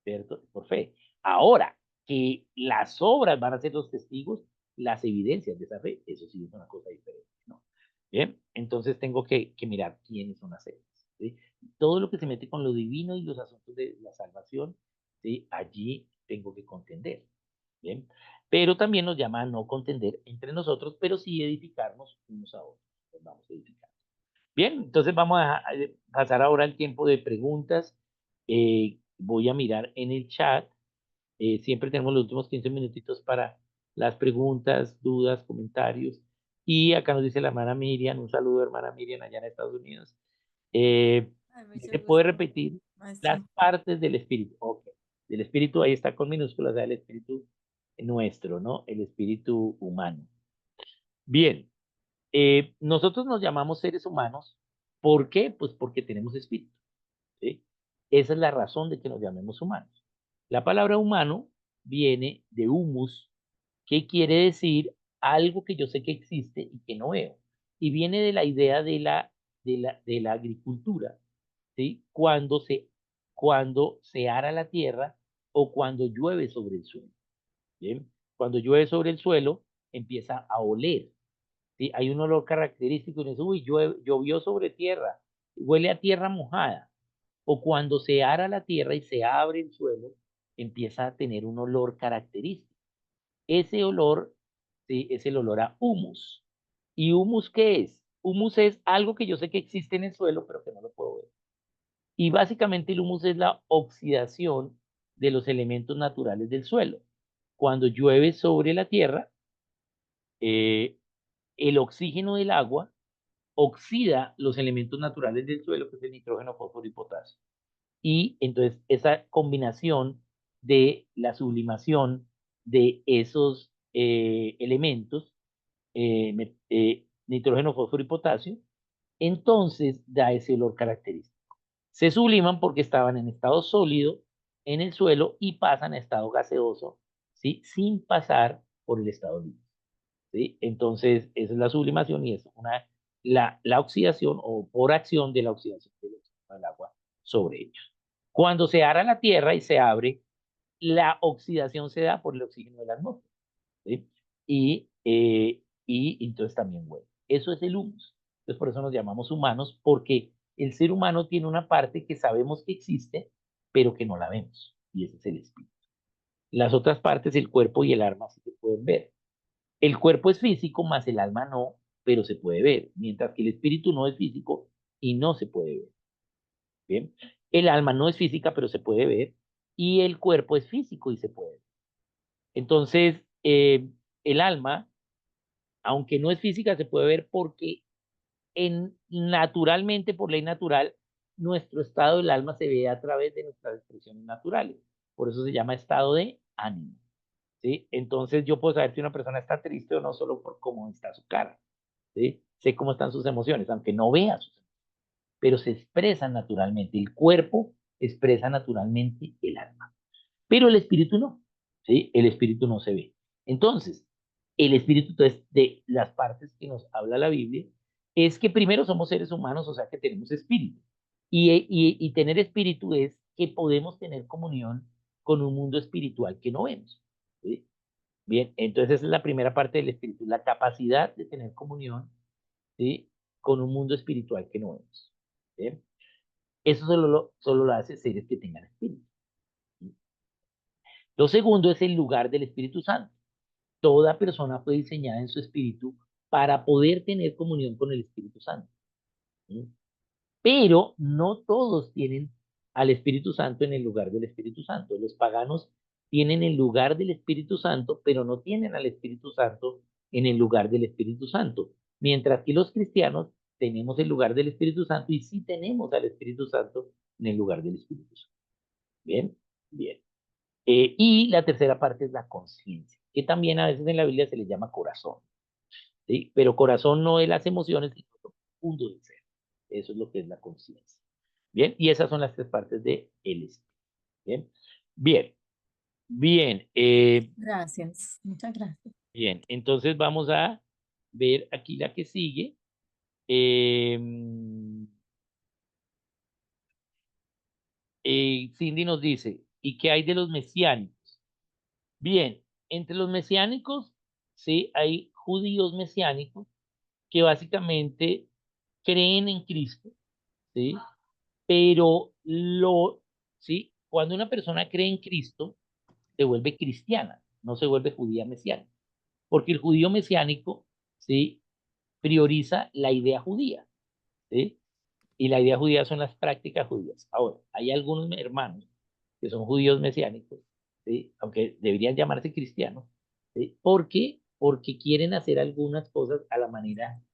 ¿cierto? Por fe. Ahora, que las obras van a ser los testigos, las evidencias de esa fe, eso sí es una cosa diferente, ¿no? Bien, entonces tengo que mirar quiénes son las sectas, ¿sí? Todo lo que se mete con lo divino y los asuntos de la salvación, ¿sí? Allí tengo que contender, ¿bien? Pero también nos llama a no contender entre nosotros, pero sí edificarnos unos a otros. Nos vamos a edificar. Bien, entonces vamos a pasar ahora al tiempo de preguntas. Voy a mirar en el chat. Siempre tenemos los últimos 15 minutitos para las preguntas, dudas, comentarios. Y acá nos dice la hermana Miriam, un saludo hermana Miriam allá en Estados Unidos. Ay, mucho ¿Se puede gusto, repetir las maestro. partes del espíritu? Ok. Del espíritu, ahí está con minúsculas, el espíritu nuestro, ¿no? El espíritu humano. Bien. Nosotros nos llamamos seres humanos. ¿Por qué? Pues porque tenemos espíritu, ¿sí? Esa es la razón de que nos llamemos humanos. La palabra humano viene de humus, que quiere decir algo que yo sé que existe y que no veo. Y viene de la idea de la agricultura, ¿sí? Cuando se ara la tierra o cuando llueve sobre el suelo, ¿bien? Cuando llueve sobre el suelo, empieza a oler. ¿Sí? Hay un olor característico y dice, uy, llovió sobre tierra, huele a tierra mojada. O cuando se ara la tierra y se abre el suelo, empieza a tener un olor característico. Ese olor, ¿sí? Es el olor a humus. ¿Y humus qué es? Humus es algo que yo sé que existe en el suelo, pero que no lo puedo ver. Y básicamente el humus es la oxidación de los elementos naturales del suelo. Cuando llueve sobre la tierra, eh, el oxígeno del agua oxida los elementos naturales del suelo, que es el nitrógeno, fósforo y potasio. Y entonces esa combinación de la sublimación de esos elementos nitrógeno, fósforo y potasio, entonces da ese olor característico. Se subliman porque estaban en estado sólido en el suelo y pasan a estado gaseoso, ¿sí? Sin pasar por el estado líquido, ¿sí? Entonces, esa es la sublimación y es la oxidación o por acción de la oxidación del agua sobre ellos. Cuando se ara la tierra y se abre, la oxidación se da por el oxígeno de la atmósfera, ¿sí? Y entonces también huele. Eso es el humus. Entonces por eso nos llamamos humanos, porque el ser humano tiene una parte que sabemos que existe, pero que no la vemos, y ese es el espíritu. Las otras partes, el cuerpo y el alma, sí se pueden ver. El cuerpo es físico, más el alma no, pero se puede ver, mientras que el espíritu no es físico y no se puede ver. ¿Bien? El alma no es física, pero se puede ver, y el cuerpo es físico y se puede ver. Entonces, el alma, aunque no es física, se puede ver porque naturalmente, por ley natural, nuestro estado del alma se ve a través de nuestras expresiones naturales. Por eso se llama estado de ánimo, ¿sí? Entonces yo puedo saber si una persona está triste o no solo por cómo está su cara, ¿sí? Sé cómo están sus emociones, aunque no vea sus emociones, pero se expresan naturalmente. El cuerpo expresa naturalmente el alma, pero el espíritu no, ¿sí? El espíritu no se ve. Entonces, el espíritu, entonces, de las partes que nos habla la Biblia, es que primero somos seres humanos, o sea que tenemos espíritu. Y tener espíritu es que podemos tener comunión con un mundo espiritual que no vemos, ¿sí? Bien, entonces esa es la primera parte del espíritu, la capacidad de tener comunión, ¿sí? Con un mundo espiritual que no vemos. ¿Bien? Eso solo lo hace seres que tengan espíritu. Lo segundo es el lugar del Espíritu Santo. Toda persona fue diseñada en su espíritu para poder tener comunión con el Espíritu Santo. ¿Sí? Pero no todos tienen al Espíritu Santo en el lugar del Espíritu Santo. Los paganos tienen el lugar del Espíritu Santo, pero no tienen al Espíritu Santo en el lugar del Espíritu Santo. Mientras que los cristianos tenemos el lugar del Espíritu Santo y sí tenemos al Espíritu Santo en el lugar del Espíritu Santo. Bien, bien. Y la tercera parte es la conciencia, que también a veces en la Biblia se le llama corazón, ¿sí? Pero corazón no es las emociones, sino lo profundo del ser. Eso es lo que es la conciencia. Bien, y esas son las tres partes de el espíritu. Bien, bien, bien, Gracias, muchas gracias. bien. Entonces vamos a ver aquí la que sigue. Eh, Cindy nos dice, ¿y qué hay de los mesiánicos? Bien, entre los mesiánicos, sí, hay judíos mesiánicos que básicamente creen en Cristo, ¿sí? Pero ¿sí? Cuando una persona cree en Cristo, se vuelve cristiana, no se vuelve judía mesiánica, porque el judío mesiánico, ¿sí? Prioriza la idea judía, ¿sí? Y la idea judía son las prácticas judías. Ahora, hay algunos hermanos que son judíos mesiánicos, ¿sí? Aunque deberían llamarse cristianos, ¿sí? ¿Por qué? Porque quieren hacer algunas cosas a la manera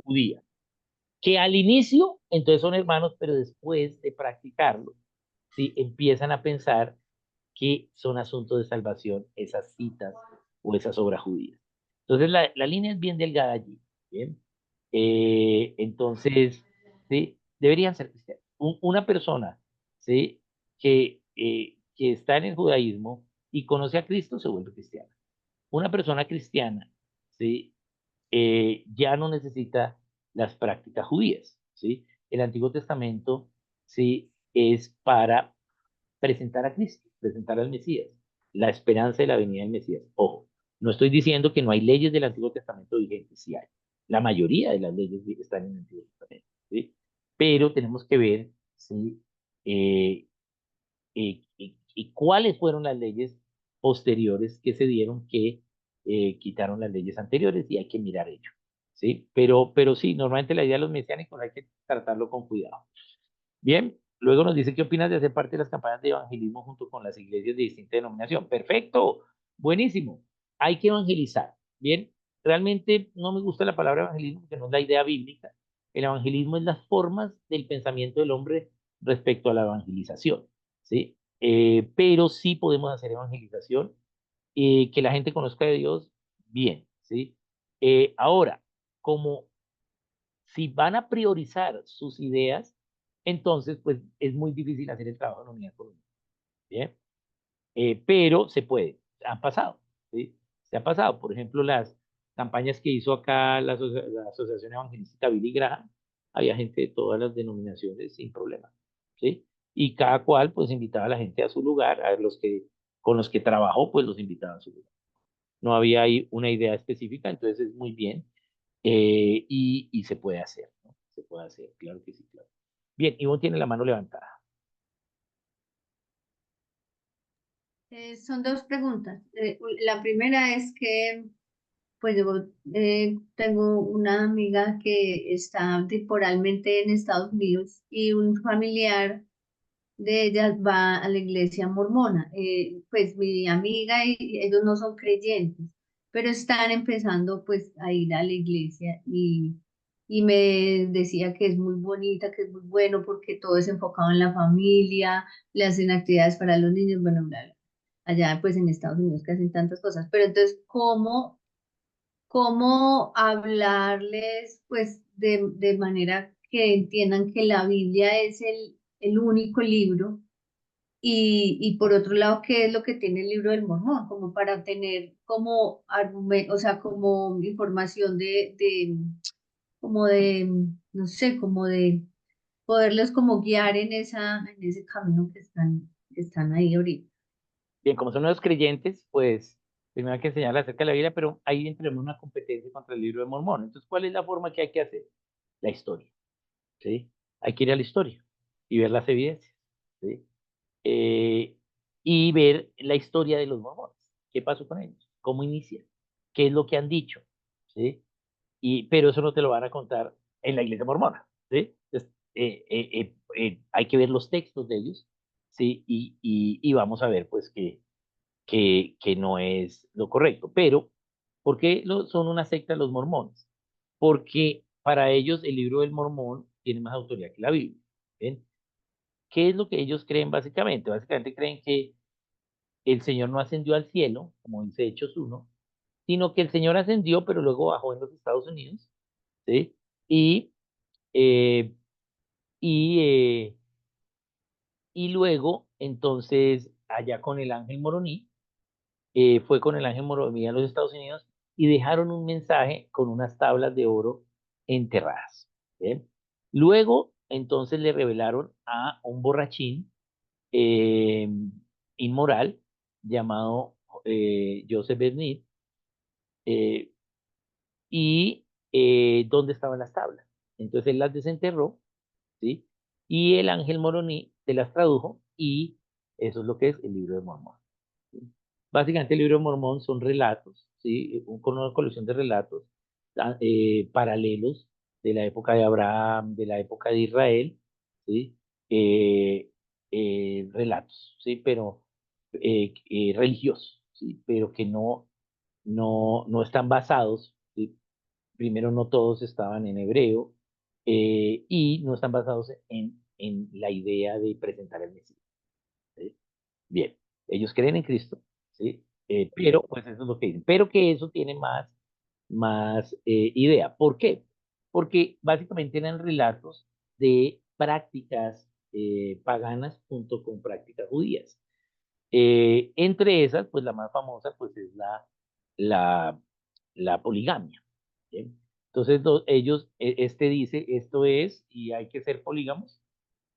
judía, que al inicio entonces son hermanos, pero después de practicarlo, ¿sí? Empiezan a pensar que son asuntos de salvación esas citas o esas obras judías. Entonces la línea es bien delgada allí, ¿bien? Entonces, ¿sí? Deberían ser cristianos. Una persona, ¿sí? Que está en el judaísmo y conoce a Cristo se vuelve cristiana. Una persona cristiana, ¿sí? Ya no necesita las prácticas judías, ¿sí? El Antiguo Testamento, ¿sí? Es para presentar a Cristo, presentar al Mesías, la esperanza de la venida del Mesías. Ojo, no estoy diciendo que no hay leyes del Antiguo Testamento vigentes, sí hay. La mayoría de las leyes están en el Antiguo Testamento, ¿sí? Pero tenemos que ver, ¿sí? Eh, y cuáles fueron las leyes posteriores que se dieron que quitaron las leyes anteriores y hay que mirar ello, ¿sí? Pero sí, normalmente la idea de los mesiánicos hay que tratarlo con cuidado. Bien, luego nos dice qué opinas de hacer parte de las campañas de evangelismo junto con las iglesias de distinta denominación. Perfecto, buenísimo. Hay que evangelizar. Bien, realmente no me gusta la palabra evangelismo porque no es la idea bíblica. El evangelismo es las formas del pensamiento del hombre respecto a la evangelización, ¿sí? Pero sí podemos hacer evangelización, que la gente conozca de Dios bien, ¿sí? Ahora, como si van a priorizar sus ideas, entonces pues es muy difícil hacer el trabajo en unidad con uno. ¿Bien? Pero se puede, han pasado, ¿sí? Se ha pasado, por ejemplo, las campañas que hizo acá la Asociación Evangelística Billy Graham, había gente de todas las denominaciones sin problema, ¿sí? Y cada cual pues invitaba a la gente a su lugar, a los que con los que trabajó pues los invitaba a su lugar. No había ahí una idea específica, entonces es muy bien y se puede hacer, ¿no? Se puede hacer, claro que sí, claro. Bien, Ivonne tiene la mano levantada. Son dos preguntas. La primera es que, pues yo tengo una amiga que está temporalmente en Estados Unidos y un familiar de ellas va a la iglesia mormona. Pues mi amiga y ellos no son creyentes, pero están empezando pues a ir a la iglesia y me decía que es muy bonita, que es muy bueno porque todo es enfocado en la familia, le hacen actividades para los niños, bueno, bla, bla. Allá pues en Estados Unidos que hacen tantas cosas. Pero entonces, ¿cómo hablarles pues de manera que entiendan que la Biblia es el único libro? Y por otro lado, ¿qué es lo que tiene el libro del Mormón? Como para tener como argumento, o sea, como información como de, no sé, como de poderlos como guiar en en ese camino que están ahí ahorita. Bien, como son los creyentes, pues primero hay que enseñarles acerca de la Biblia, pero ahí tenemos una competencia contra el libro de Mormón. Entonces, ¿cuál es la forma que hay que hacer? La historia, ¿sí? Hay que ir a la historia y ver las evidencias, ¿sí? Eh, y ver la historia de los mormones. ¿Qué pasó con ellos? ¿Cómo inicia? ¿Qué es lo que han dicho? ¿Sí? Pero eso no te lo van a contar en la iglesia mormona, ¿sí? Entonces, hay que ver los textos de ellos, ¿sí? Y vamos a ver, pues, que no es lo correcto. Pero, ¿por qué son una secta los mormones? Porque para ellos el libro del mormón tiene más autoridad que la Biblia. ¿Ven? ¿Qué es lo que ellos creen básicamente? Básicamente creen que el Señor no ascendió al cielo, como dice Hechos 1, sino que el Señor ascendió, pero luego bajó en los Estados Unidos, ¿sí? Y, eh, y, eh, y luego, entonces, allá con el ángel Moroní, fue con el ángel Moroní a los Estados Unidos y dejaron un mensaje con unas tablas de oro enterradas. ¿Bien? Luego, entonces le revelaron a un borrachín eh, inmoral llamado Joseph Smith eh, y dónde estaban las tablas. Entonces él las desenterró, ¿sí? Y el ángel Moroní se las tradujo y eso es lo que es el libro de Mormón. Básicamente el libro de Mormón son relatos, ¿sí? Con una colección de relatos paralelos de la época de Abraham, de la época de Israel, ¿sí? Eh, relatos, ¿sí? Pero religiosos, ¿sí? Pero que no están basados, ¿sí? Primero no todos estaban en hebreo y no están basados en la idea de presentar el Mesías, ¿sí? Bien, ellos creen en Cristo, ¿sí? Pero, pues eso es lo que dicen, pero que eso tiene más idea. ¿Por qué? Porque básicamente eran relatos de prácticas paganas junto con prácticas judías. Entre esas, pues la más famosa, pues es la, la poligamia. ¿Bien? Entonces, ellos, este dice, esto es, y hay que ser polígamos,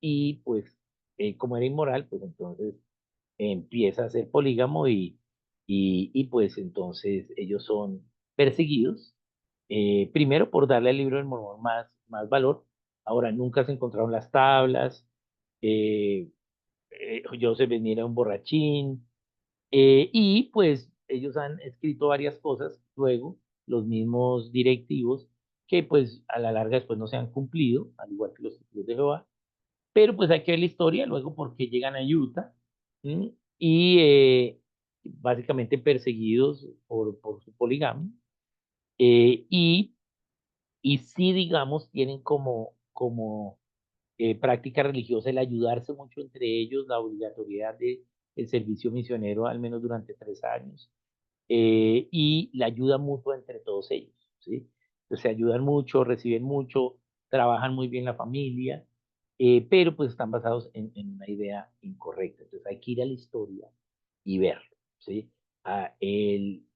y pues, como era inmoral, pues entonces empieza a ser polígamo y pues entonces ellos son perseguidos, primero por darle al libro del Mormón más valor. Ahora, nunca se encontraron las tablas, eh, Joseph Smith era un borrachín, y pues ellos han escrito varias cosas luego, los mismos directivos, que pues a la larga después no se han cumplido, al igual que los testigos de Jehová, pero pues hay que ver la historia luego porque llegan a Utah, ¿m? Y básicamente perseguidos por su poligamia, eh, y, y sí, digamos, tienen como práctica religiosa el ayudarse mucho entre ellos, la obligatoriedad de el servicio misionero al menos durante 3 años, y la ayuda mutua entre todos ellos, ¿sí? Entonces se ayudan mucho, reciben mucho, trabajan muy bien la familia, pero pues están basados en una idea incorrecta. Entonces hay que ir a la historia y verlo, ¿sí?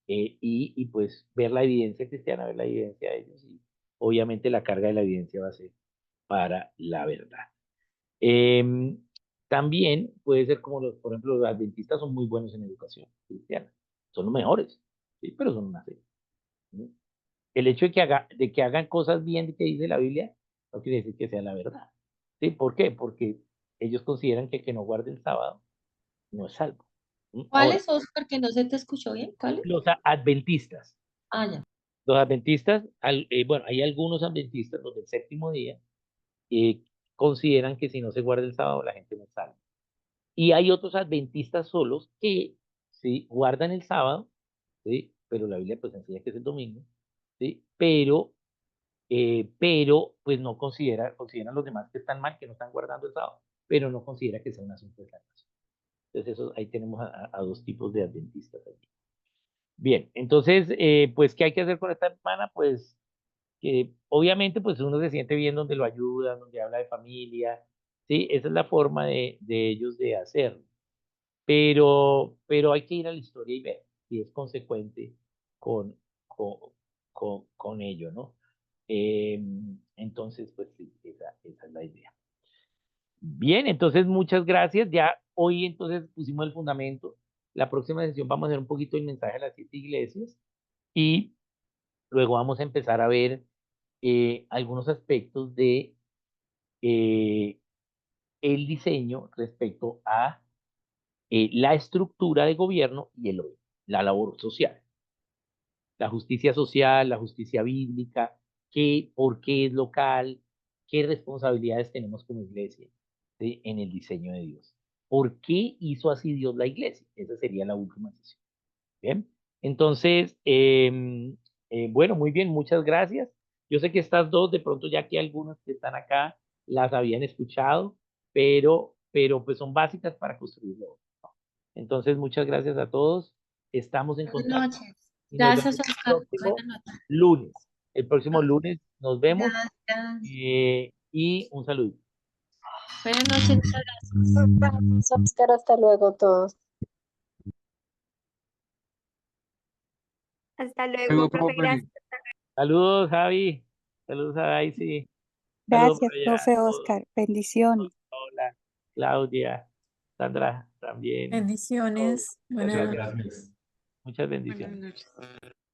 Y pues ver la evidencia cristiana, ver la evidencia de ellos, y obviamente la carga de la evidencia va a ser para la verdad. Em, También puede ser como por ejemplo, los adventistas son muy buenos en educación cristiana, son los mejores, ¿sí? Pero son una fe, ¿sí? El hecho de que hagan cosas bien de que dice la Biblia, no quiere decir que sea la verdad, ¿sí? ¿Por qué? Porque ellos consideran que el que no guarde el sábado no es salvo. ¿Sí? Ahora, ¿Cuáles, Oscar, que no se te escuchó bien? ¿Cuáles? los adventistas, Ah, ya. los adventistas, bueno, hay algunos adventistas, los del séptimo día, consideran que si no se guarda el sábado la gente no es salva. Y hay otros adventistas solos que sí guardan el sábado, ¿sí? Pero la Biblia pues enseña que es el domingo, ¿sí? Pero pues no consideran los demás que están mal, que no están guardando el sábado, pero no considera que sea un asunto de salvación. Entonces ahí tenemos a dos tipos de adventistas allí. Bien, entonces, pues, ¿qué hay que hacer con esta hermana? Pues, que obviamente, pues uno se siente bien donde lo ayudan, donde habla de familia, ¿sí? Esa es la forma de ellos de hacerlo. Pero hay que ir a la historia y ver si es consecuente con, con, con ello, ¿no? Entonces, pues sí, esa es la idea. Bien, entonces muchas gracias. Ya hoy entonces pusimos el fundamento. La próxima sesión vamos a hacer un poquito el mensaje de las 7 iglesias y luego vamos a empezar a ver algunos aspectos de eh, el diseño respecto a la estructura de gobierno y la labor social, la justicia social, la justicia bíblica, por qué es local, qué responsabilidades tenemos como iglesia, ¿sí? En el diseño de Dios. ¿Por qué hizo así Dios la iglesia? Esa sería la última sesión. Bien, entonces, bueno, muy bien, muchas gracias. Yo sé que estas dos, de pronto ya que algunas que están acá las habían escuchado, pero pues son básicas para construirlo. Entonces, muchas gracias a todos. Estamos en Buenas contacto noches. y nos vemos Gracias, el Oscar. próximo Buenas noches. lunes. El próximo lunes nos vemos Gracias. y un saludo. Buenas noches. Muchas gracias. Gracias, Oscar, hasta luego todos. Hasta luego, profe, gracias. Saludos, Javi. Saludos a Daisy. Saludos por Gracias, allá a profe todos. Oscar. Bendiciones. Hola, Claudia, Sandra también. Bendiciones. Buenas noches. Muchas Buenas bendiciones. noches.